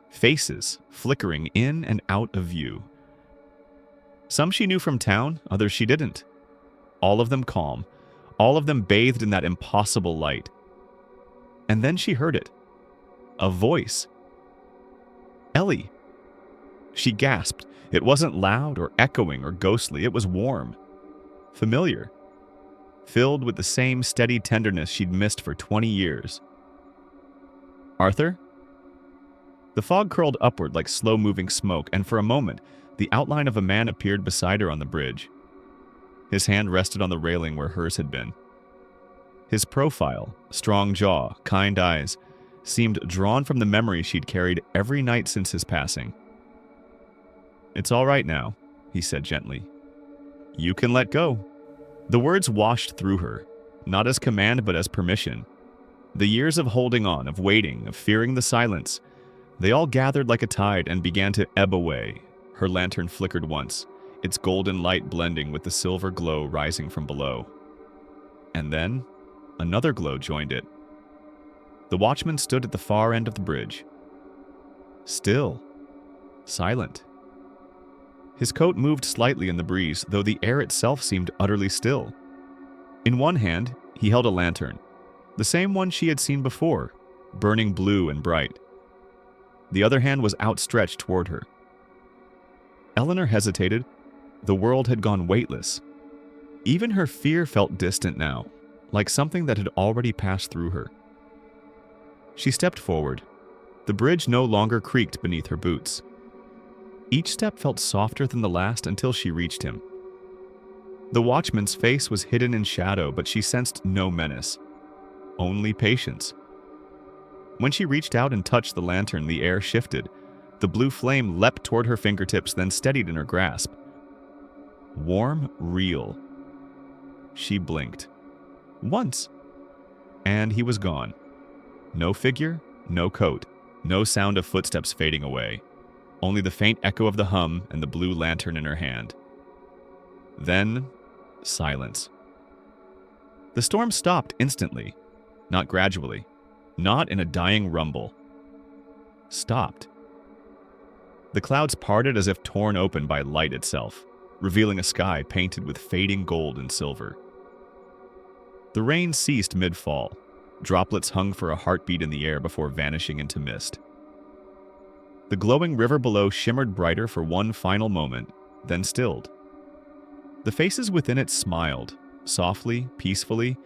faces flickering in and out of view. Some she knew from town, others she didn't. All of them calm, all of them bathed in that impossible light. And then she heard it. A voice. "Ellie." She gasped. It wasn't loud or echoing or ghostly, it was warm, familiar, filled with the same steady tenderness she'd missed for 20 years. "Arthur?" The fog curled upward like slow-moving smoke, and for a moment, the outline of a man appeared beside her on the bridge. His hand rested on the railing where hers had been. His profile, strong jaw, kind eyes, seemed drawn from the memory she'd carried every night since his passing. "It's all right now," he said gently. "You can let go." The words washed through her, not as command but as permission. The years of holding on, of waiting, of fearing the silence, they all gathered like a tide and began to ebb away. Her lantern flickered once, its golden light blending with the silver glow rising from below. And then, another glow joined it. The watchman stood at the far end of the bridge. Still. Silent. His coat moved slightly in the breeze, though the air itself seemed utterly still. In one hand, he held a lantern, the same one she had seen before, burning blue and bright. The other hand was outstretched toward her. Eleanor hesitated. The world had gone weightless. Even her fear felt distant now, like something that had already passed through her. She stepped forward. The bridge no longer creaked beneath her boots. Each step felt softer than the last until she reached him. The watchman's face was hidden in shadow, but she sensed no menace, only patience. When she reached out and touched the lantern, the air shifted. The blue flame leapt toward her fingertips, then steadied in her grasp. Warm, real. She blinked. Once. And he was gone. No figure, no coat, no sound of footsteps fading away. Only the faint echo of the hum and the blue lantern in her hand. Then, silence. The storm stopped instantly, not gradually, not in a dying rumble. Stopped. The clouds parted as if torn open by light itself, revealing a sky painted with fading gold and silver. The rain ceased mid-fall. Droplets hung for a heartbeat in the air before vanishing into mist. The glowing river below shimmered brighter for one final moment, then stilled. The faces within it smiled, softly, peacefully,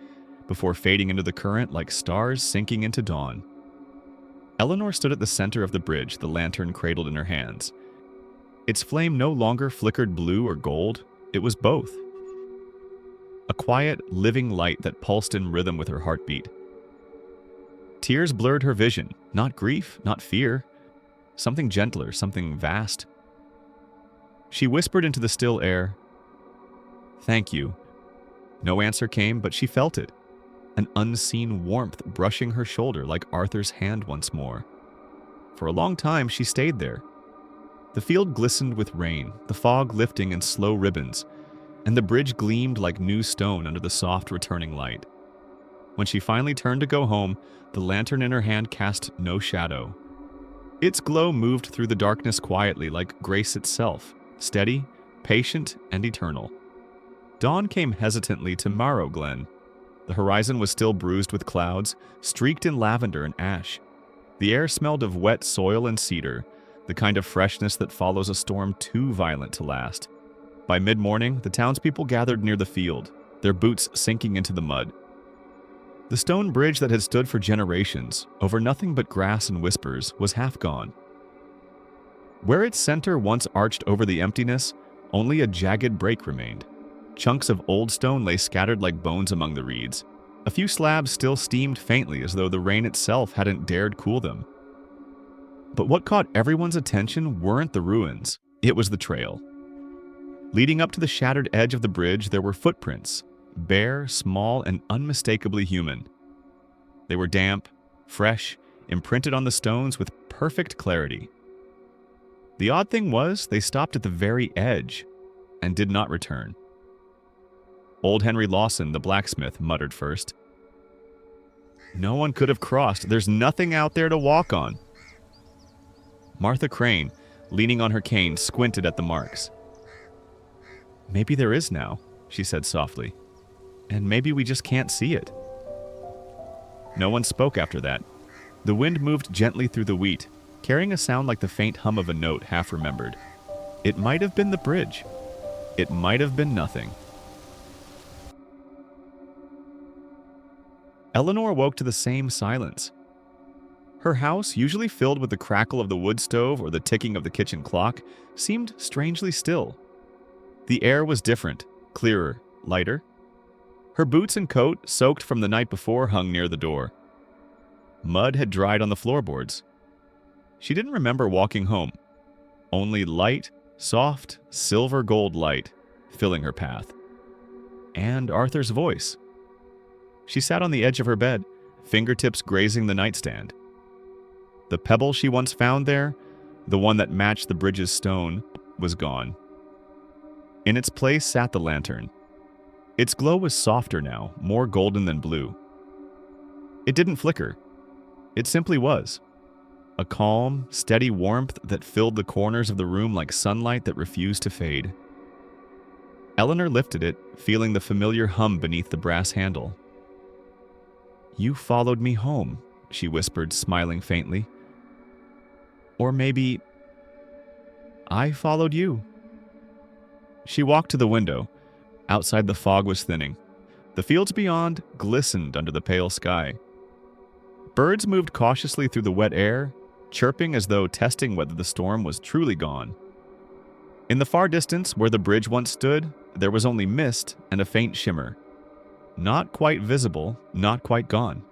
before fading into the current like stars sinking into dawn. Eleanor stood at the center of the bridge, the lantern cradled in her hands. Its flame no longer flickered blue or gold, it was both. A quiet, living light that pulsed in rhythm with her heartbeat. Tears blurred her vision, not grief, not fear. Something gentler, something vast. She whispered into the still air, "Thank you." No answer came, but she felt it. An unseen warmth brushing her shoulder like Arthur's hand once more. For a long time, she stayed there. The field glistened with rain, the fog lifting in slow ribbons, and the bridge gleamed like new stone under the soft returning light. When she finally turned to go home, the lantern in her hand cast no shadow. Its glow moved through the darkness quietly like grace itself, steady, patient, and eternal. Dawn came hesitantly to Marrow Glen. The horizon was still bruised with clouds, streaked in lavender and ash. The air smelled of wet soil and cedar, the kind of freshness that follows a storm too violent to last. By mid-morning, the townspeople gathered near the field, their boots sinking into the mud. The stone bridge that had stood for generations, over nothing but grass and whispers, was half gone. Where its center once arched over the emptiness, only a jagged break remained. Chunks of old stone lay scattered like bones among the reeds. A few slabs still steamed faintly as though the rain itself hadn't dared cool them. But what caught everyone's attention weren't the ruins, it was the trail. Leading up to the shattered edge of the bridge, there were footprints, bare, small, and unmistakably human. They were damp, fresh, imprinted on the stones with perfect clarity. The odd thing was, they stopped at the very edge and did not return. Old Henry Lawson, the blacksmith, muttered first. "No one could have crossed. There's nothing out there to walk on." Martha Crane, leaning on her cane, squinted at the marks. "Maybe there is now," she said softly. "And maybe we just can't see it." No one spoke after that. The wind moved gently through the wheat, carrying a sound like the faint hum of a note half remembered. It might have been the bridge. It might have been nothing. Eleanor woke to the same silence. Her house, usually filled with the crackle of the wood stove or the ticking of the kitchen clock, seemed strangely still. The air was different, clearer, lighter. Her boots and coat, soaked from the night before, hung near the door. Mud had dried on the floorboards. She didn't remember walking home. Only light, soft, silver gold light filling her path. And Arthur's voice. She sat on the edge of her bed, fingertips grazing the nightstand. The pebble she once found there, the one that matched the bridge's stone, was gone. In its place sat the lantern. Its glow was softer now, more golden than blue. It didn't flicker. It simply was. A calm, steady warmth that filled the corners of the room like sunlight that refused to fade. Eleanor lifted it, feeling the familiar hum beneath the brass handle. "You followed me home," she whispered, smiling faintly. "Or maybe I followed you." She walked to the window. Outside, the fog was thinning. The fields beyond glistened under the pale sky. Birds moved cautiously through the wet air, chirping as though testing whether the storm was truly gone. In the far distance, where the bridge once stood, there was only mist and a faint shimmer. Not quite visible, not quite gone.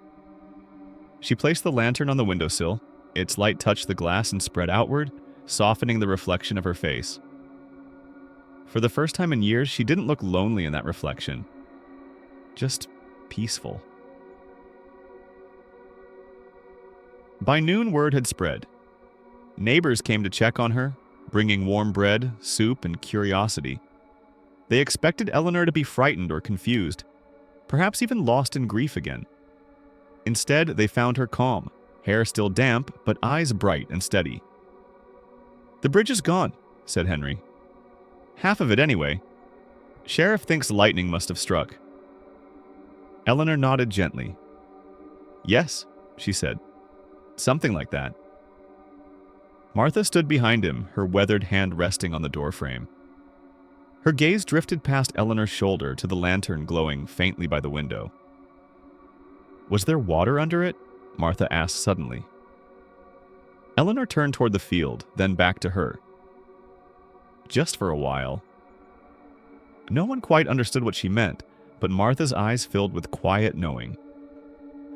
She placed the lantern on the windowsill. Its light touched the glass and spread outward, softening the reflection of her face. For the first time in years, she didn't look lonely in that reflection. Just peaceful. By noon, word had spread. Neighbors came to check on her, bringing warm bread, soup, and curiosity. They expected Eleanor to be frightened or confused, perhaps even lost in grief again. Instead, they found her calm, hair still damp, but eyes bright and steady. "The bridge is gone," said Henry. "Half of it anyway. Sheriff thinks lightning must have struck." Eleanor nodded gently. "Yes," she said. "Something like that." Martha stood behind him, her weathered hand resting on the doorframe. Her gaze drifted past Eleanor's shoulder to the lantern glowing faintly by the window. "Was there water under it?" Martha asked suddenly. Eleanor turned toward the field, then back to her. "Just for a while." No one quite understood what she meant, but Martha's eyes filled with quiet knowing.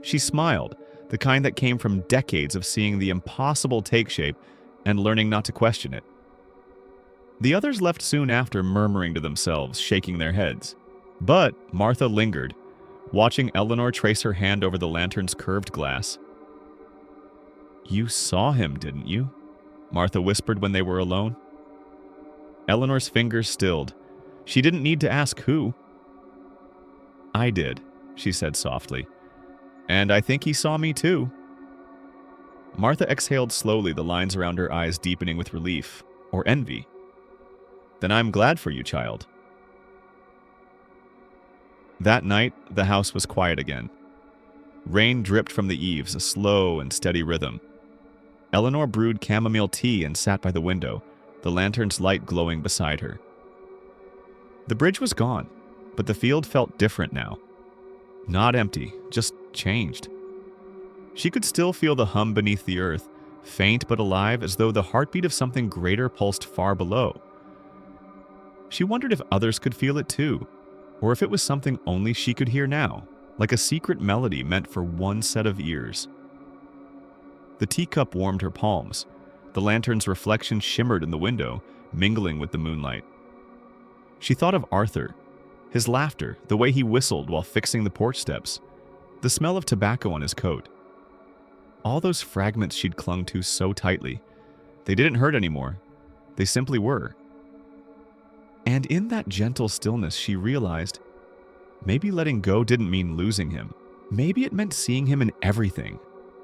She smiled, the kind that came from decades of seeing the impossible take shape and learning not to question it. The others left soon after, murmuring to themselves, shaking their heads. But Martha lingered, watching Eleanor trace her hand over the lantern's curved glass. "You saw him, didn't you?" Martha whispered when they were alone. Eleanor's fingers stilled. She didn't need to ask who. "I did," she said softly. "And I think he saw me too." Martha exhaled slowly, the lines around her eyes deepening with relief, or envy. "Then I'm glad for you, child." That night, the house was quiet again. Rain dripped from the eaves, a slow and steady rhythm. Eleanor brewed chamomile tea and sat by the window, the lantern's light glowing beside her. The bridge was gone, but the field felt different now. Not empty, just changed. She could still feel the hum beneath the earth, faint but alive, as though the heartbeat of something greater pulsed far below. She wondered if others could feel it too, or if it was something only she could hear now, like a secret melody meant for one set of ears. The teacup warmed her palms. The lantern's reflection shimmered in the window, mingling with the moonlight. She thought of Arthur, his laughter, the way he whistled while fixing the porch steps, the smell of tobacco on his coat. All those fragments she'd clung to so tightly. They didn't hurt anymore. They simply were. And in that gentle stillness, she realized maybe letting go didn't mean losing him. Maybe it meant seeing him in everything.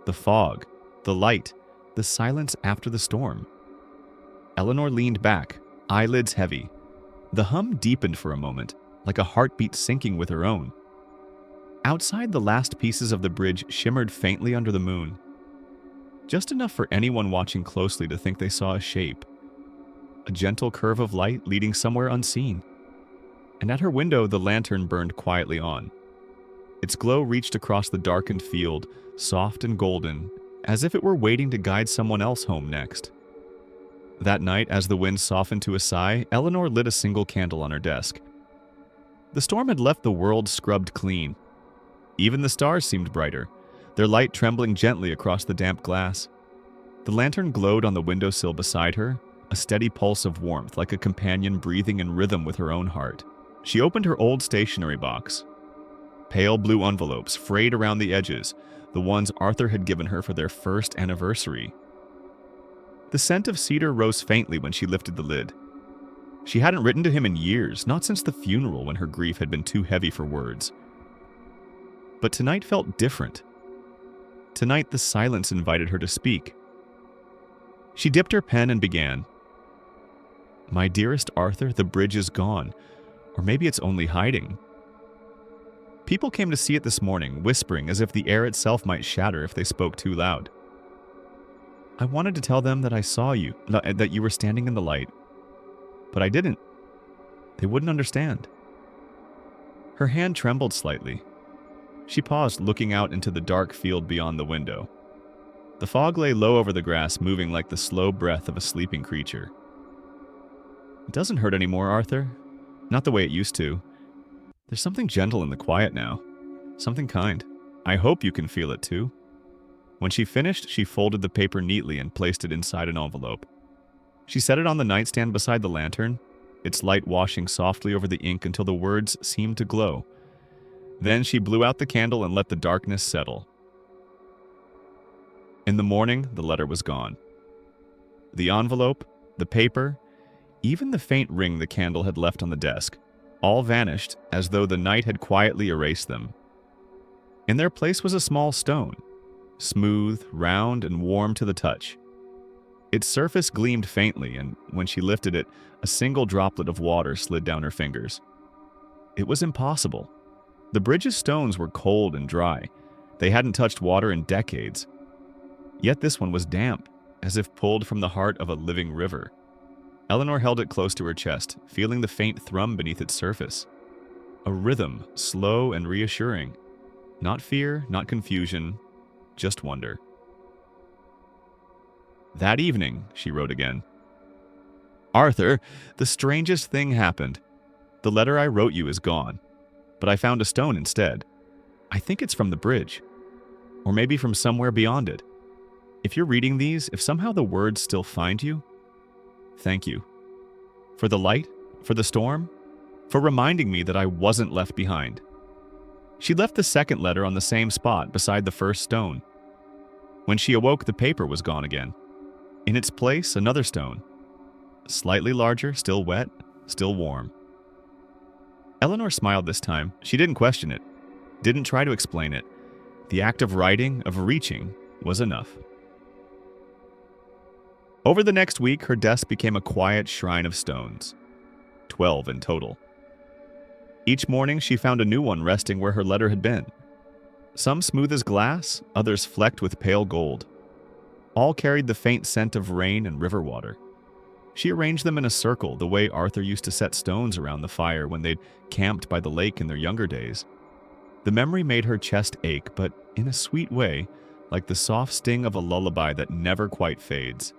The fog, the light, the silence after the storm. Eleanor leaned back, eyelids heavy. The hum deepened for a moment, like a heartbeat syncing with her own. Outside, the last pieces of the bridge shimmered faintly under the moon. Just enough for anyone watching closely to think they saw a shape. A gentle curve of light leading somewhere unseen. And at her window, the lantern burned quietly on. Its glow reached across the darkened field, soft and golden, as if it were waiting to guide someone else home next. That night, as the wind softened to a sigh, Eleanor lit a single candle on her desk. The storm had left the world scrubbed clean. Even the stars seemed brighter, their light trembling gently across the damp glass. The lantern glowed on the windowsill beside her, a steady pulse of warmth like a companion breathing in rhythm with her own heart. She opened her old stationery box. Pale blue envelopes frayed around the edges, the ones Arthur had given her for their first anniversary. The scent of cedar rose faintly when she lifted the lid. She hadn't written to him in years, not since the funeral when her grief had been too heavy for words. But tonight felt different. Tonight the silence invited her to speak. She dipped her pen and began. "My dearest Arthur, the bridge is gone. Or maybe it's only hiding. People came to see it this morning, whispering as if the air itself might shatter if they spoke too loud. I wanted to tell them that I saw you, that you were standing in the light. But I didn't. They wouldn't understand." Her hand trembled slightly. She paused, looking out into the dark field beyond the window. The fog lay low over the grass, moving like the slow breath of a sleeping creature. "It doesn't hurt anymore, Arthur. Not the way it used to. There's something gentle in the quiet now. Something kind. I hope you can feel it too." When she finished, she folded the paper neatly and placed it inside an envelope. She set it on the nightstand beside the lantern, its light washing softly over the ink until the words seemed to glow. Then she blew out the candle and let the darkness settle. In the morning, the letter was gone. The envelope, the paper, even the faint ring the candle had left on the desk, all vanished as though the night had quietly erased them. In their place was a small stone, smooth, round, and warm to the touch. Its surface gleamed faintly, and when she lifted it, a single droplet of water slid down her fingers. It was impossible. The bridge's stones were cold and dry. They hadn't touched water in decades. Yet this one was damp, as if pulled from the heart of a living river. Eleanor held it close to her chest, feeling the faint thrum beneath its surface. A rhythm, slow and reassuring. Not fear, not confusion, just wonder. That evening, she wrote again. "Arthur, the strangest thing happened. The letter I wrote you is gone, but I found a stone instead. I think it's from the bridge, or maybe from somewhere beyond it. If you're reading these, if somehow the words still find you, thank you. For the light, for the storm, for reminding me that I wasn't left behind." She left the second letter on the same spot beside the first stone. When she awoke, the paper was gone again. In its place, another stone. Slightly larger, still wet, still warm. Eleanor smiled this time. She didn't question it, didn't try to explain it. The act of writing, of reaching, was enough. Over the next week, her desk became a quiet shrine of stones. 12 in total. Each morning, she found a new one resting where her letter had been. Some smooth as glass, others flecked with pale gold. All carried the faint scent of rain and river water. She arranged them in a circle, the way Arthur used to set stones around the fire when they'd camped by the lake in their younger days. The memory made her chest ache, but in a sweet way, like the soft sting of a lullaby that never quite fades.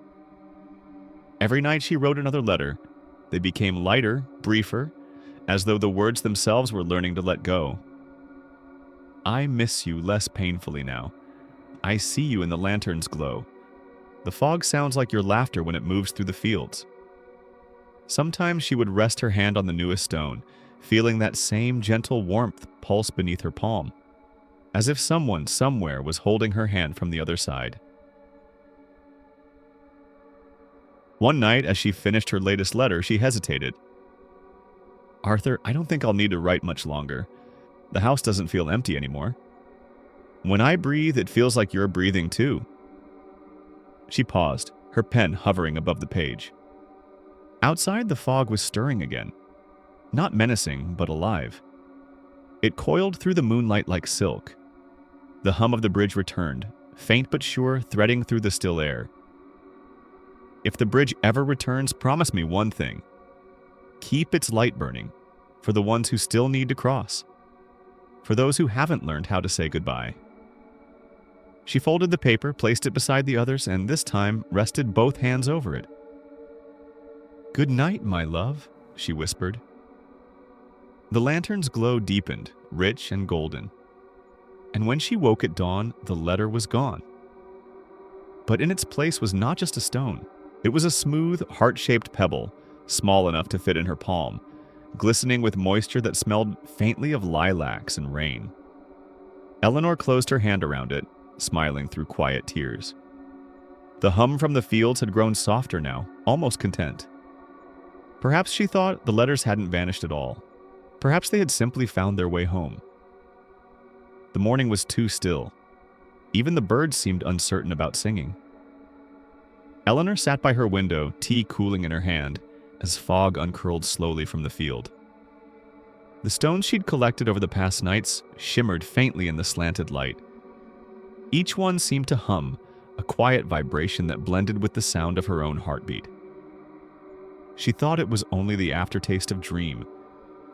Every night she wrote another letter. They became lighter, briefer, as though the words themselves were learning to let go. "I miss you less painfully now. I see you in the lantern's glow. The fog sounds like your laughter when it moves through the fields." Sometimes she would rest her hand on the newest stone, feeling that same gentle warmth pulse beneath her palm, as if someone somewhere was holding her hand from the other side. One night, as she finished her latest letter, she hesitated. "Arthur, I don't think I'll need to write much longer. The house doesn't feel empty anymore. When I breathe, it feels like you're breathing too." She paused, her pen hovering above the page. Outside, the fog was stirring again. Not menacing, but alive. It coiled through the moonlight like silk. The hum of the bridge returned, faint but sure, threading through the still air. "If the bridge ever returns, promise me one thing. Keep its light burning, for the ones who still need to cross. For those who haven't learned how to say goodbye." She folded the paper, placed it beside the others, and this time rested both hands over it. "Good night, my love," she whispered. The lantern's glow deepened, rich and golden. And when she woke at dawn, the letter was gone. But in its place was not just a stone. It was a smooth, heart-shaped pebble, small enough to fit in her palm, glistening with moisture that smelled faintly of lilacs and rain. Eleanor closed her hand around it, smiling through quiet tears. The hum from the fields had grown softer now, almost content. Perhaps she thought the letters hadn't vanished at all. Perhaps they had simply found their way home. The morning was too still. Even the birds seemed uncertain about singing. Eleanor sat by her window, tea cooling in her hand, as fog uncurled slowly from the field. The stones she'd collected over the past nights shimmered faintly in the slanted light. Each one seemed to hum, a quiet vibration that blended with the sound of her own heartbeat. She thought it was only the aftertaste of dream,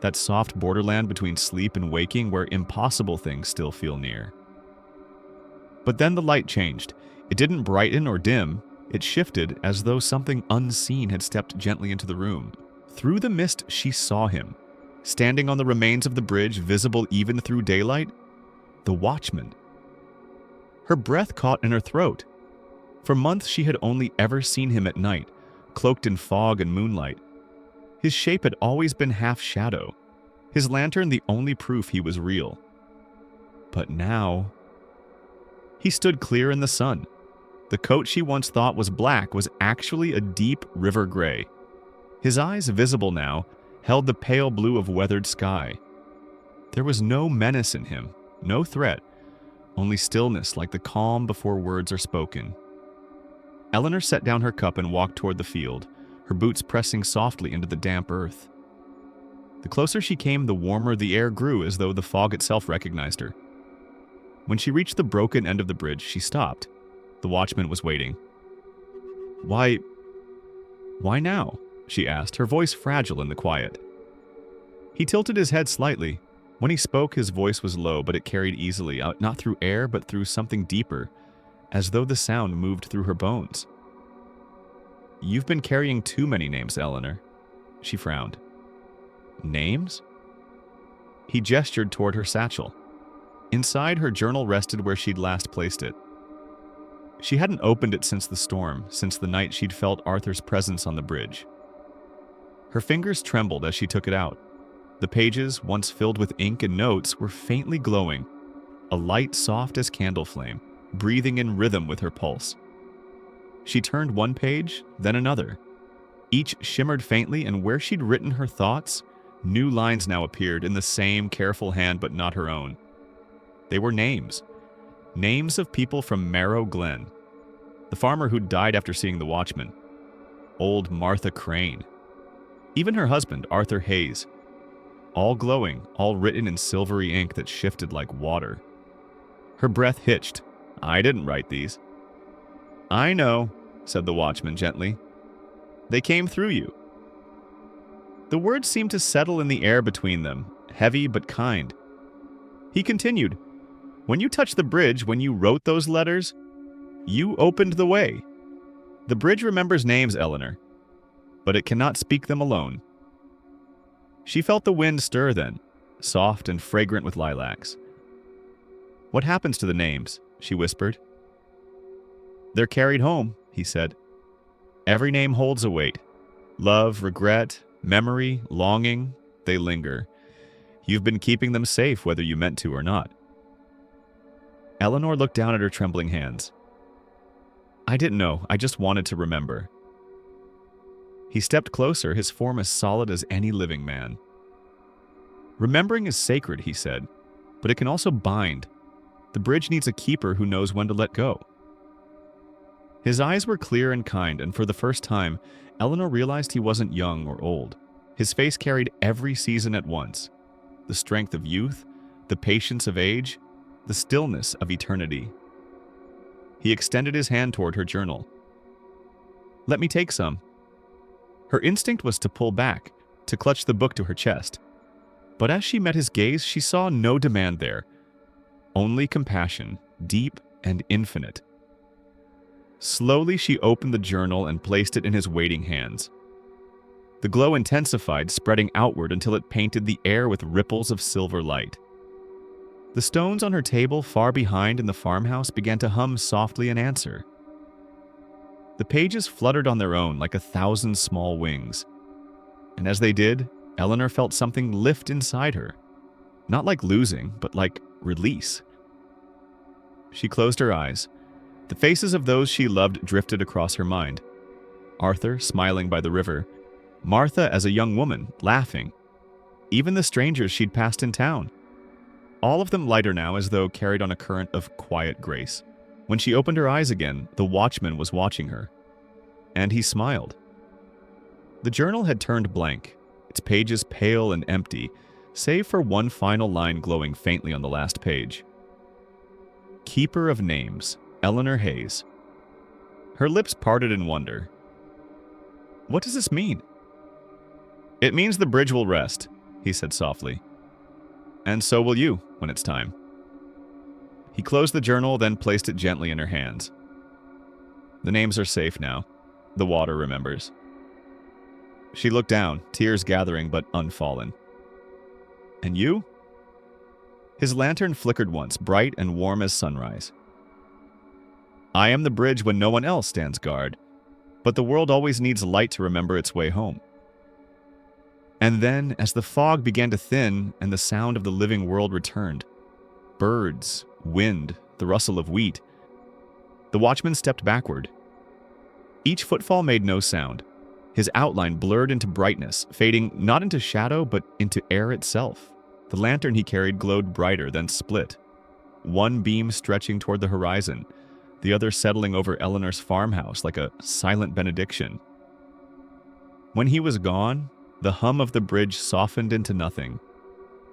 that soft borderland between sleep and waking where impossible things still feel near. But then the light changed. It didn't brighten or dim. It shifted as though something unseen had stepped gently into the room. Through the mist, she saw him, standing on the remains of the bridge, visible even through daylight. The watchman. Her breath caught in her throat. For months she had only ever seen him at night, cloaked in fog and moonlight. His shape had always been half shadow, his lantern the only proof he was real. But now, he stood clear in the sun. The coat she once thought was black was actually a deep river gray. His eyes, visible now, held the pale blue of weathered sky. There was no menace in him, no threat, only stillness like the calm before words are spoken. Eleanor set down her cup and walked toward the field, her boots pressing softly into the damp earth. The closer she came, the warmer the air grew, as though the fog itself recognized her. When she reached the broken end of the bridge, she stopped. The watchman was waiting. Why now?" she asked, her voice fragile in the quiet. He tilted his head slightly. When he spoke, his voice was low, but it carried easily, not through air, but through something deeper, as though the sound moved through her bones. "You've been carrying too many names, Eleanor." She frowned. "Names?" He gestured toward her satchel. Inside, her journal rested where she'd last placed it. She hadn't opened it since the storm, since the night she'd felt Arthur's presence on the bridge. Her fingers trembled as she took it out. The pages, once filled with ink and notes, were faintly glowing, a light soft as candle flame, breathing in rhythm with her pulse. She turned one page, then another. Each shimmered faintly, and where she'd written her thoughts, new lines now appeared in the same careful hand but not her own. They were names. Names of people from Marrow Glen. The farmer who'd died after seeing the watchman. Old Martha Crane. Even her husband, Arthur Hayes. All glowing, all written in silvery ink that shifted like water. Her breath hitched. "I didn't write these." "I know," said the watchman gently. "They came through you." The words seemed to settle in the air between them, heavy but kind. He continued, "When you touched the bridge, when you wrote those letters, you opened the way. The bridge remembers names, Eleanor, but it cannot speak them alone." She felt the wind stir then, soft and fragrant with lilacs. "What happens to the names?" she whispered. "They're carried home," he said. "Every name holds a weight. Love, regret, memory, longing, they linger. You've been keeping them safe whether you meant to or not." Eleanor looked down at her trembling hands. "I didn't know. I just wanted to remember." He stepped closer, his form as solid as any living man. "Remembering is sacred," he said, "but it can also bind. The bridge needs a keeper who knows when to let go." His eyes were clear and kind, and for the first time, Eleanor realized he wasn't young or old. His face carried every season at once. The strength of youth, the patience of age, the stillness of eternity. He extended his hand toward her journal. "Let me take some." Her instinct was to pull back, to clutch the book to her chest. But as she met his gaze, she saw no demand there. Only compassion, deep, and infinite. Slowly, she opened the journal and placed it in his waiting hands. The glow intensified, spreading outward until it painted the air with ripples of silver light. The stones on her table far behind in the farmhouse began to hum softly in answer. The pages fluttered on their own like 1,000 small wings. And as they did, Eleanor felt something lift inside her. Not like losing, but like release. She closed her eyes. The faces of those she loved drifted across her mind. Arthur, smiling by the river. Martha as a young woman, laughing. Even the strangers she'd passed in town. All of them lighter now, as though carried on a current of quiet grace. When she opened her eyes again, the watchman was watching her. And he smiled. The journal had turned blank, its pages pale and empty, save for one final line glowing faintly on the last page. Keeper of Names, Eleanor Hayes. Her lips parted in wonder. What does this mean? It means the bridge will rest, he said softly. And so will you, when it's time. He closed the journal, then placed it gently in her hands. The names are safe now. The water remembers. She looked down, tears gathering but unfallen. And you? His lantern flickered once, bright and warm as sunrise. I am the bridge when no one else stands guard, but the world always needs light to remember its way home. And then, as the fog began to thin and the sound of the living world returned, birds, wind, the rustle of wheat, the watchman stepped backward. Each footfall made no sound. His outline blurred into brightness, fading not into shadow but into air itself. The lantern he carried glowed brighter, then split. One beam stretching toward the horizon, the other settling over Eleanor's farmhouse like a silent benediction. When he was gone, the hum of the bridge softened into nothing.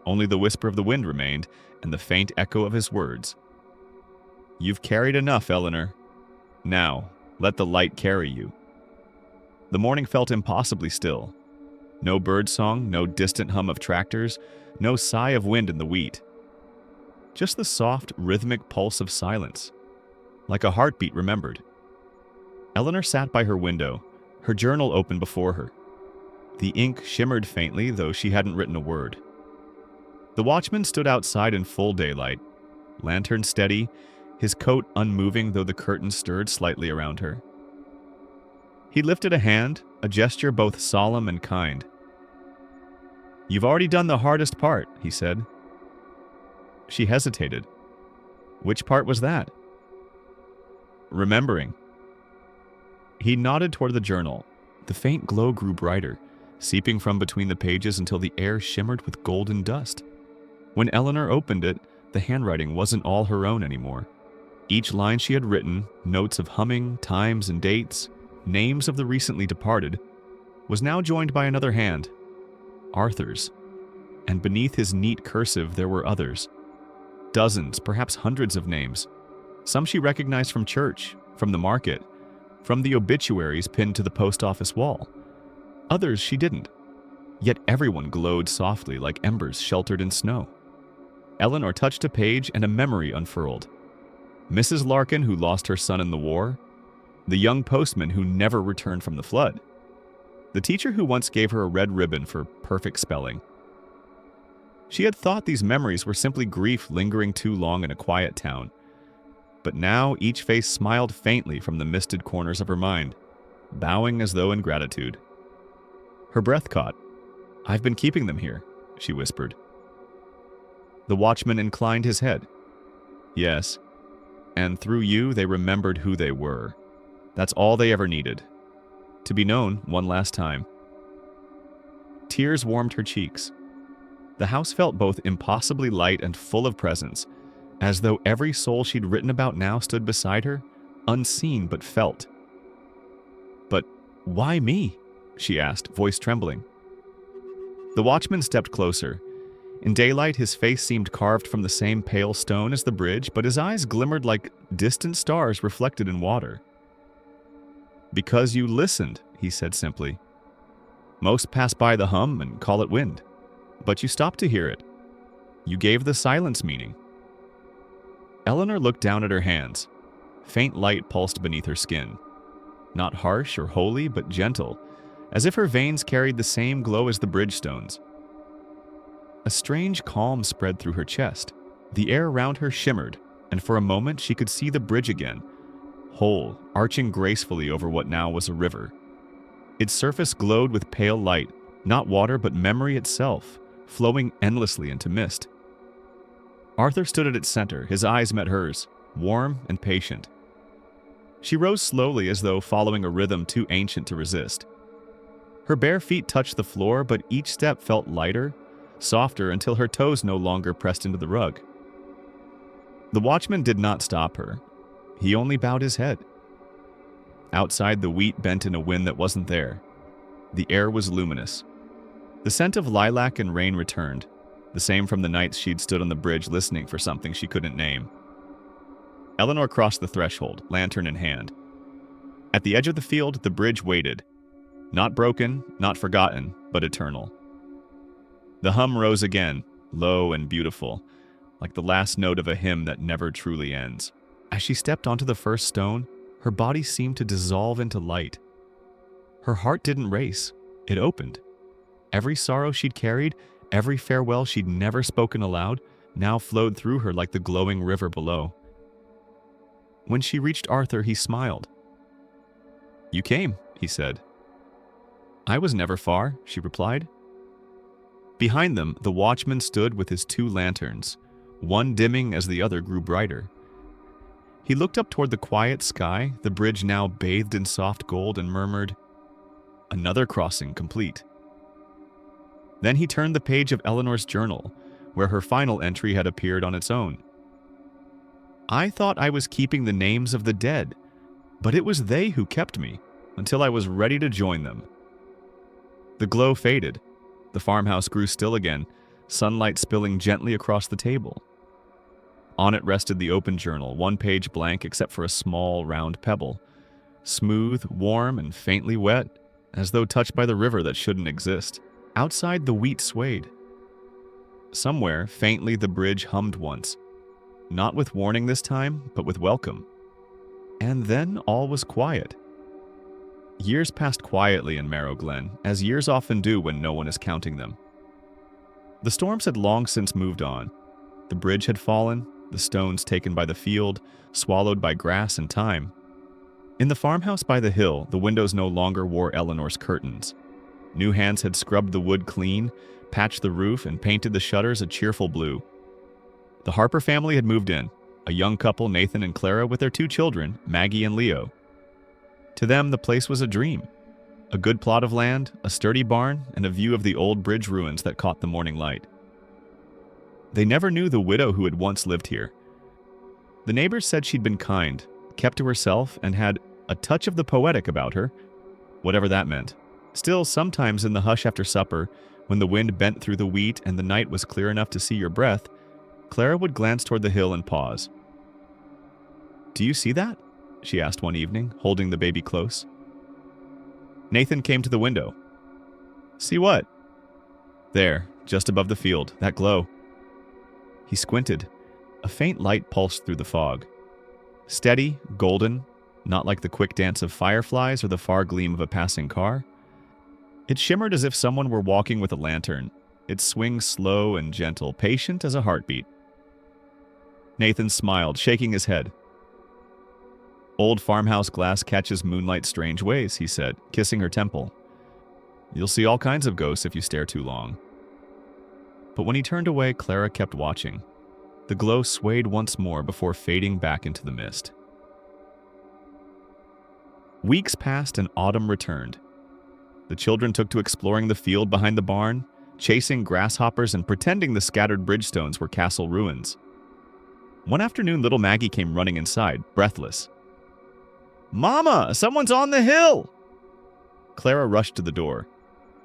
Only the whisper of the wind remained, and the faint echo of his words. You've carried enough, Eleanor. Now, let the light carry you. The morning felt impossibly still. No birdsong, no distant hum of tractors, no sigh of wind in the wheat. Just the soft, rhythmic pulse of silence, like a heartbeat remembered. Eleanor sat by her window, her journal open before her. The ink shimmered faintly, though she hadn't written a word. The watchman stood outside in full daylight, lantern steady, his coat unmoving though the curtains stirred slightly around her. He lifted a hand, a gesture both solemn and kind. You've already done the hardest part, he said. She hesitated. Which part was that? Remembering. He nodded toward the journal. The faint glow grew brighter, seeping from between the pages until the air shimmered with golden dust. When Eleanor opened it, the handwriting wasn't all her own anymore. Each line she had written, notes of humming, times and dates, names of the recently departed, was now joined by another hand, Arthur's. And beneath his neat cursive there were others. Dozens, perhaps hundreds of names. Some she recognized from church, from the market, from the obituaries pinned to the post office wall. Others she didn't. Yet everyone glowed softly like embers sheltered in snow. Eleanor touched a page and a memory unfurled. Mrs. Larkin, who lost her son in the war. The young postman who never returned from the flood. The teacher who once gave her a red ribbon for perfect spelling. She had thought these memories were simply grief lingering too long in a quiet town. But now each face smiled faintly from the misted corners of her mind, bowing as though in gratitude. Her breath caught. I've been keeping them here, she whispered. The watchman inclined his head. Yes, and through you they remembered who they were. That's all they ever needed. To be known one last time. Tears warmed her cheeks. The house felt both impossibly light and full of presence, as though every soul she'd written about now stood beside her, unseen but felt. But why me? She asked, voice trembling. The watchman stepped closer. In daylight, his face seemed carved from the same pale stone as the bridge, but his eyes glimmered like distant stars reflected in water. Because you listened, he said simply. Most pass by the hum and call it wind, but you stopped to hear it. You gave the silence meaning. Eleanor looked down at her hands. Faint light pulsed beneath her skin. Not harsh or holy, but gentle, as if her veins carried the same glow as the bridgestones. A strange calm spread through her chest. The air around her shimmered, and for a moment she could see the bridge again, whole, arching gracefully over what now was a river. Its surface glowed with pale light, not water but memory itself, flowing endlessly into mist. Arthur stood at its center, his eyes met hers, warm and patient. She rose slowly as though following a rhythm too ancient to resist. Her bare feet touched the floor, but each step felt lighter, softer until her toes no longer pressed into the rug. The watchman did not stop her. He only bowed his head. Outside, the wheat bent in a wind that wasn't there. The air was luminous. The scent of lilac and rain returned, the same from the nights she'd stood on the bridge listening for something she couldn't name. Eleanor crossed the threshold, lantern in hand. At the edge of the field, the bridge waited. Not broken, not forgotten, but eternal. The hum rose again, low and beautiful, like the last note of a hymn that never truly ends. As she stepped onto the first stone, her body seemed to dissolve into light. Her heart didn't race, it opened. Every sorrow she'd carried, every farewell she'd never spoken aloud, now flowed through her like the glowing river below. When she reached Arthur, he smiled. "You came," he said. "I was never far," she replied. Behind them, the watchman stood with his 2 lanterns, one dimming as the other grew brighter. He looked up toward the quiet sky, the bridge now bathed in soft gold, and murmured, "Another crossing complete." Then he turned the page of Eleanor's journal, where her final entry had appeared on its own. "I thought I was keeping the names of the dead, but it was they who kept me, until I was ready to join them." The glow faded. The farmhouse grew still again, sunlight spilling gently across the table. On it rested the open journal, one page blank except for a small, round pebble, smooth, warm, and faintly wet, as though touched by the river that shouldn't exist. Outside, the wheat swayed. Somewhere, faintly, the bridge hummed once, not with warning this time, but with welcome. And then all was quiet. Years passed quietly in Marrow Glen, as years often do when no one is counting them. The storms had long since moved on. The bridge had fallen, the stones taken by the field, swallowed by grass and time. In the farmhouse by the hill, the windows no longer wore Eleanor's curtains. New hands had scrubbed the wood clean, patched the roof, and painted the shutters a cheerful blue. The Harper family had moved in, a young couple, Nathan and Clara, with their 2 children, Maggie and Leo. To them, the place was a dream. A good plot of land, a sturdy barn, and a view of the old bridge ruins that caught the morning light. They never knew the widow who had once lived here. The neighbors said she'd been kind, kept to herself, and had a touch of the poetic about her, whatever that meant. Still, sometimes in the hush after supper, when the wind bent through the wheat and the night was clear enough to see your breath, Clara would glance toward the hill and pause. "Do you see that?" she asked one evening, holding the baby close. Nathan came to the window. "See what?" "There, just above the field, that glow." He squinted. A faint light pulsed through the fog. Steady, golden, not like the quick dance of fireflies or the far gleam of a passing car. It shimmered as if someone were walking with a lantern, its swing slow and gentle, patient as a heartbeat. Nathan smiled, shaking his head. "Old farmhouse glass catches moonlight strange ways," he said, kissing her temple. "You'll see all kinds of ghosts if you stare too long." But when he turned away, Clara kept watching. The glow swayed once more before fading back into the mist. Weeks passed and autumn returned. The children took to exploring the field behind the barn, chasing grasshoppers and pretending the scattered bridgestones were castle ruins. One afternoon, little Maggie came running inside, breathless. "Mama, someone's on the hill!" Clara rushed to the door.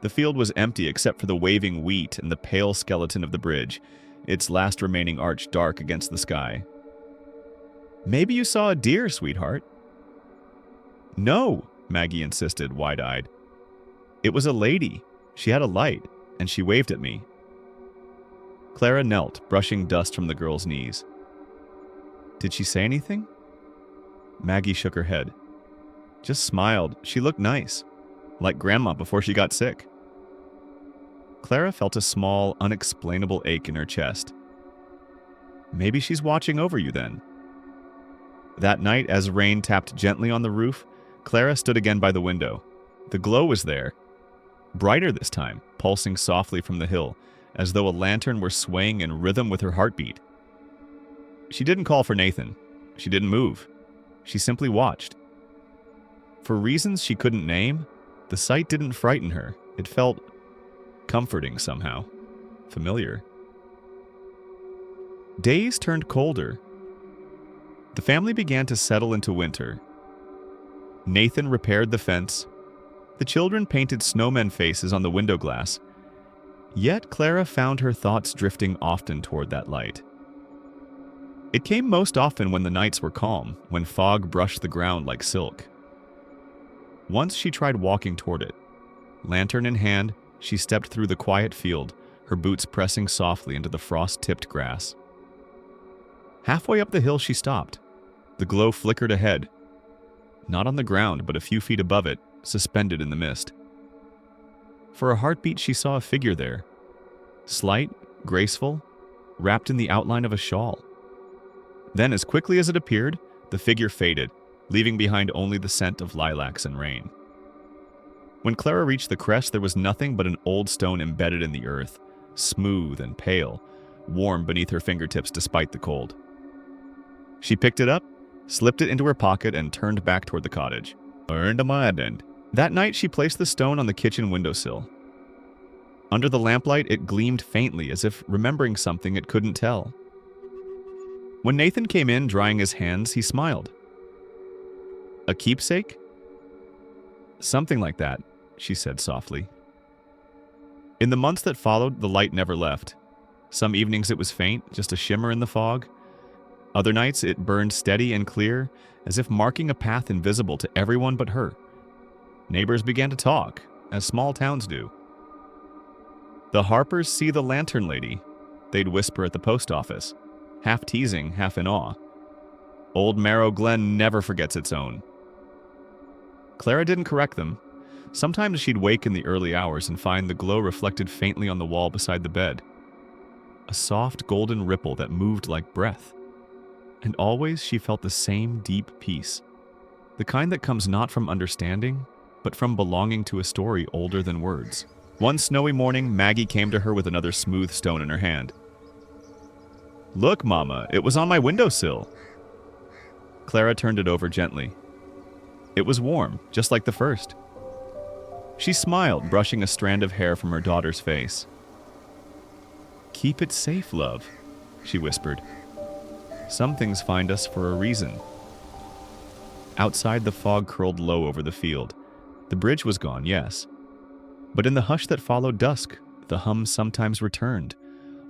The field was empty except for the waving wheat and the pale skeleton of the bridge, its last remaining arch dark against the sky. "Maybe you saw a deer, sweetheart." "No," Maggie insisted, wide-eyed. "It was a lady. She had a light, and she waved at me." Clara knelt, brushing dust from the girl's knees. Did she say anything? Maggie shook her head. Just smiled. She looked nice, like Grandma before she got sick. Clara felt a small, unexplainable ache in her chest. Maybe she's watching over you then. That night, as rain tapped gently on the roof, Clara stood again by the window. The glow was there, brighter this time, pulsing softly from the hill, as though a lantern were swaying in rhythm with her heartbeat. She didn't call for Nathan. She didn't move. She simply watched. For reasons she couldn't name, the sight didn't frighten her. It felt comforting somehow, familiar. Days turned colder. The family began to settle into winter. Nathan repaired the fence. The children painted snowmen faces on the window glass. Yet Clara found her thoughts drifting often toward that light. It came most often when the nights were calm, when fog brushed the ground like silk. Once she tried walking toward it. Lantern in hand, she stepped through the quiet field, her boots pressing softly into the frost-tipped grass. Halfway up the hill she stopped. The glow flickered ahead. Not on the ground, but a few feet above it, suspended in the mist. For a heartbeat she saw a figure there. Slight, graceful, wrapped in the outline of a shawl. Then, as quickly as it appeared, the figure faded, leaving behind only the scent of lilacs and rain. When Clara reached the crest, there was nothing but an old stone embedded in the earth, smooth and pale, warm beneath her fingertips despite the cold. She picked it up, slipped it into her pocket, and turned back toward the cottage. That night she placed the stone on the kitchen windowsill. Under the lamplight, it gleamed faintly, as if remembering something it couldn't tell. When Nathan came in, drying his hands, he smiled. A keepsake? Something like that, she said softly. In the months that followed, the light never left. Some evenings it was faint, just a shimmer in the fog. Other nights it burned steady and clear, as if marking a path invisible to everyone but her. Neighbors began to talk, as small towns do. The Harpers see the lantern lady, they'd whisper at the post office, half teasing, half in awe. Old Marrow Glen never forgets its own. Clara didn't correct them. Sometimes she'd wake in the early hours and find the glow reflected faintly on the wall beside the bed. A soft golden ripple that moved like breath. And always she felt the same deep peace. The kind that comes not from understanding, but from belonging to a story older than words. One snowy morning, Maggie came to her with another smooth stone in her hand. Look, Mama, it was on my windowsill. Clara turned it over gently. It was warm, just like the first. She smiled, brushing a strand of hair from her daughter's face. Keep it safe, love, she whispered. Some things find us for a reason. Outside, the fog curled low over the field. The bridge was gone, yes. But in the hush that followed dusk, the hum sometimes returned,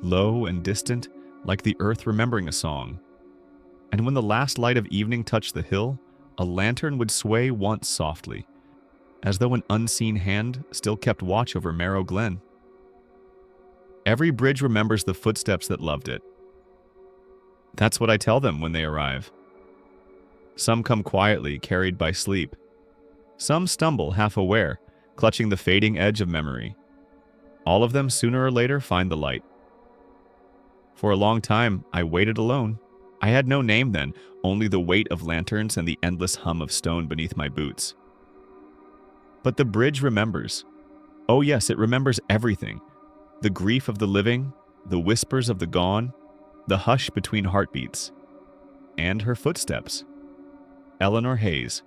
low and distant, like the earth remembering a song. And when the last light of evening touched the hill, a lantern would sway once softly, as though an unseen hand still kept watch over Marrow Glen. Every bridge remembers the footsteps that loved it. That's what I tell them when they arrive. Some come quietly, carried by sleep. Some stumble, half aware, clutching the fading edge of memory. All of them, sooner or later, find the light. For a long time, I waited alone. I had no name then, only the weight of lanterns and the endless hum of stone beneath my boots. But the bridge remembers. Oh yes, it remembers everything. The grief of the living, the whispers of the gone, the hush between heartbeats. And her footsteps. Eleanor Hayes.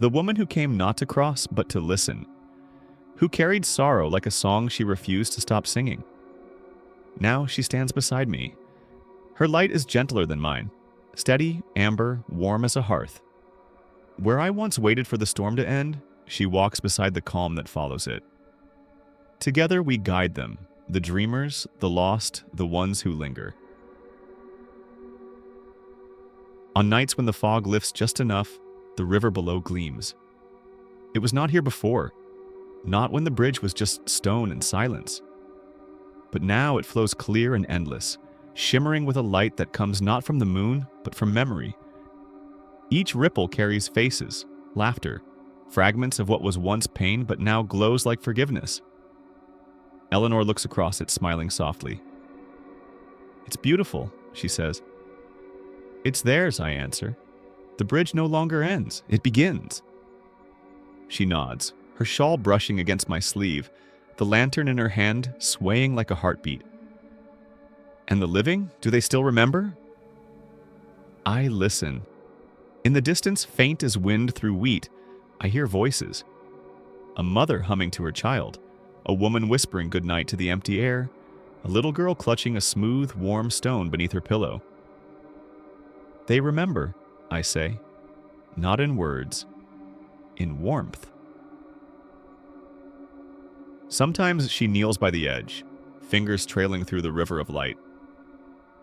The woman who came not to cross, but to listen. Who carried sorrow like a song she refused to stop singing. Now she stands beside me. Her light is gentler than mine, steady, amber, warm as a hearth. Where I once waited for the storm to end, she walks beside the calm that follows it. Together we guide them, the dreamers, the lost, the ones who linger. On nights when the fog lifts just enough, the river below gleams. It was not here before, not when the bridge was just stone and silence. But now it flows clear and endless, shimmering with a light that comes not from the moon, but from memory. Each ripple carries faces, laughter, fragments of what was once pain but now glows like forgiveness. Eleanor looks across it, smiling softly. "It's beautiful," she says. "It's theirs," I answer. "The bridge no longer ends, it begins." She nods, her shawl brushing against my sleeve, the lantern in her hand swaying like a heartbeat. "And the living, do they still remember?" I listen. In the distance, faint as wind through wheat, I hear voices. A mother humming to her child, a woman whispering goodnight to the empty air, a little girl clutching a smooth, warm stone beneath her pillow. "They remember," I say, not in words, in warmth. Sometimes she kneels by the edge, fingers trailing through the river of light.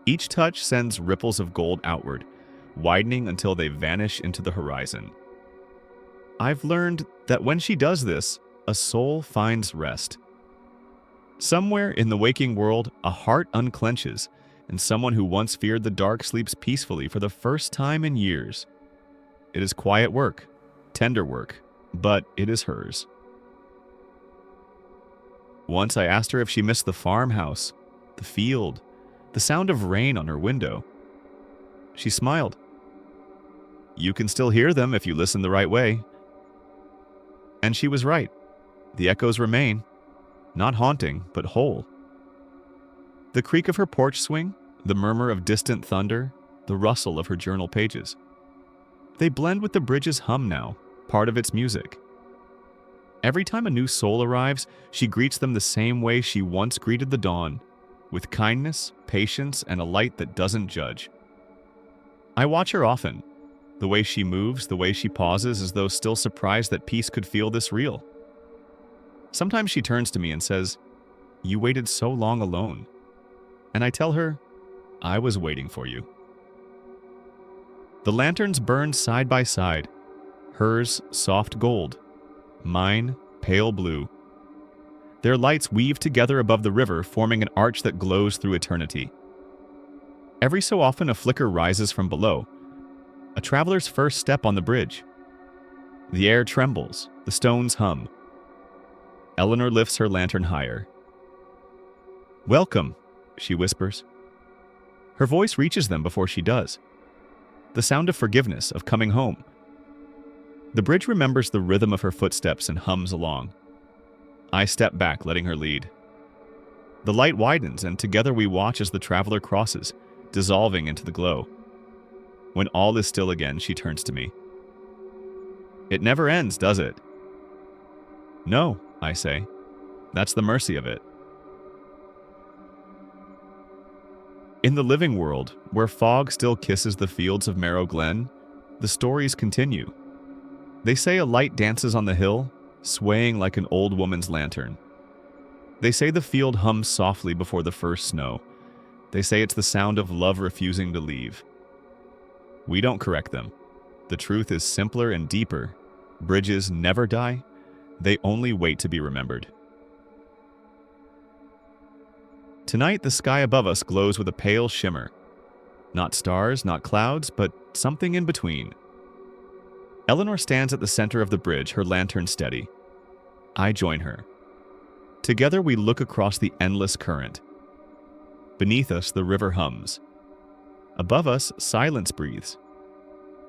Each touch sends ripples of gold outward, widening until they vanish into the horizon. I've learned that when she does this, a soul finds rest. Somewhere in the waking world, a heart unclenches, and someone who once feared the dark sleeps peacefully for the first time in years. It is quiet work, tender work, but it is hers. Once I asked her if she missed the farmhouse, the field, the sound of rain on her window. She smiled. "You can still hear them if you listen the right way." And she was right. The echoes remain, not haunting, but whole. The creak of her porch swing, the murmur of distant thunder, the rustle of her journal pages. They blend with the bridge's hum now, part of its music. Every time a new soul arrives, she greets them the same way she once greeted the dawn, with kindness, patience, and a light that doesn't judge. I watch her often, the way she moves, the way she pauses, as though still surprised that peace could feel this real. Sometimes she turns to me and says, "You waited so long alone." And I tell her, "I was waiting for you." The lanterns burn side by side, hers soft gold, mine pale blue. Their lights weave together above the river, forming an arch that glows through eternity. Every so often a flicker rises from below, a traveler's first step on the bridge. The air trembles, the stones hum. Eleanor lifts her lantern higher. "Welcome," she whispers. Her voice reaches them before she does. The sound of forgiveness, of coming home. The bridge remembers the rhythm of her footsteps and hums along. I step back, letting her lead. The light widens, and together we watch as the traveler crosses, dissolving into the glow. When all is still again, she turns to me. "It never ends, does it?" "No," I say. "That's the mercy of it." In the living world, where fog still kisses the fields of Marrow Glen, the stories continue. They say a light dances on the hill, swaying like an old woman's lantern. They say the field hums softly before the first snow. They say it's the sound of love refusing to leave. We don't correct them. The truth is simpler and deeper. Bridges never die. They only wait to be remembered. Tonight, the sky above us glows with a pale shimmer. Not stars, not clouds, but something in between. Eleanor stands at the center of the bridge, her lantern steady. I join her. Together we look across the endless current. Beneath us, the river hums. Above us, silence breathes.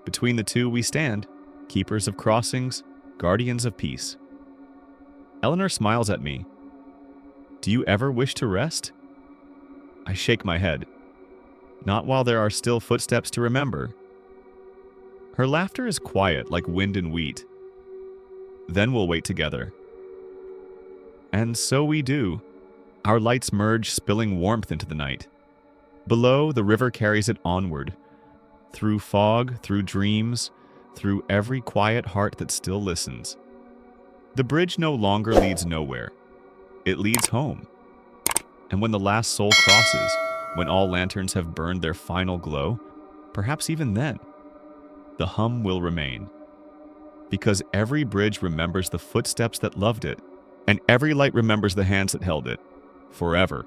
Between the two we stand, keepers of crossings, guardians of peace. Eleanor smiles at me. "Do you ever wish to rest?" I shake my head. Not while there are still footsteps to remember. Her laughter is quiet like wind and wheat. Then we'll wait together. And so we do. Our lights merge, spilling warmth into the night. Below, the river carries it onward. Through fog, through dreams, through every quiet heart that still listens. The bridge no longer leads nowhere. It leads home. And when the last soul crosses, when all lanterns have burned their final glow, perhaps even then, the hum will remain. Because every bridge remembers the footsteps that loved it, and every light remembers the hands that held it, forever.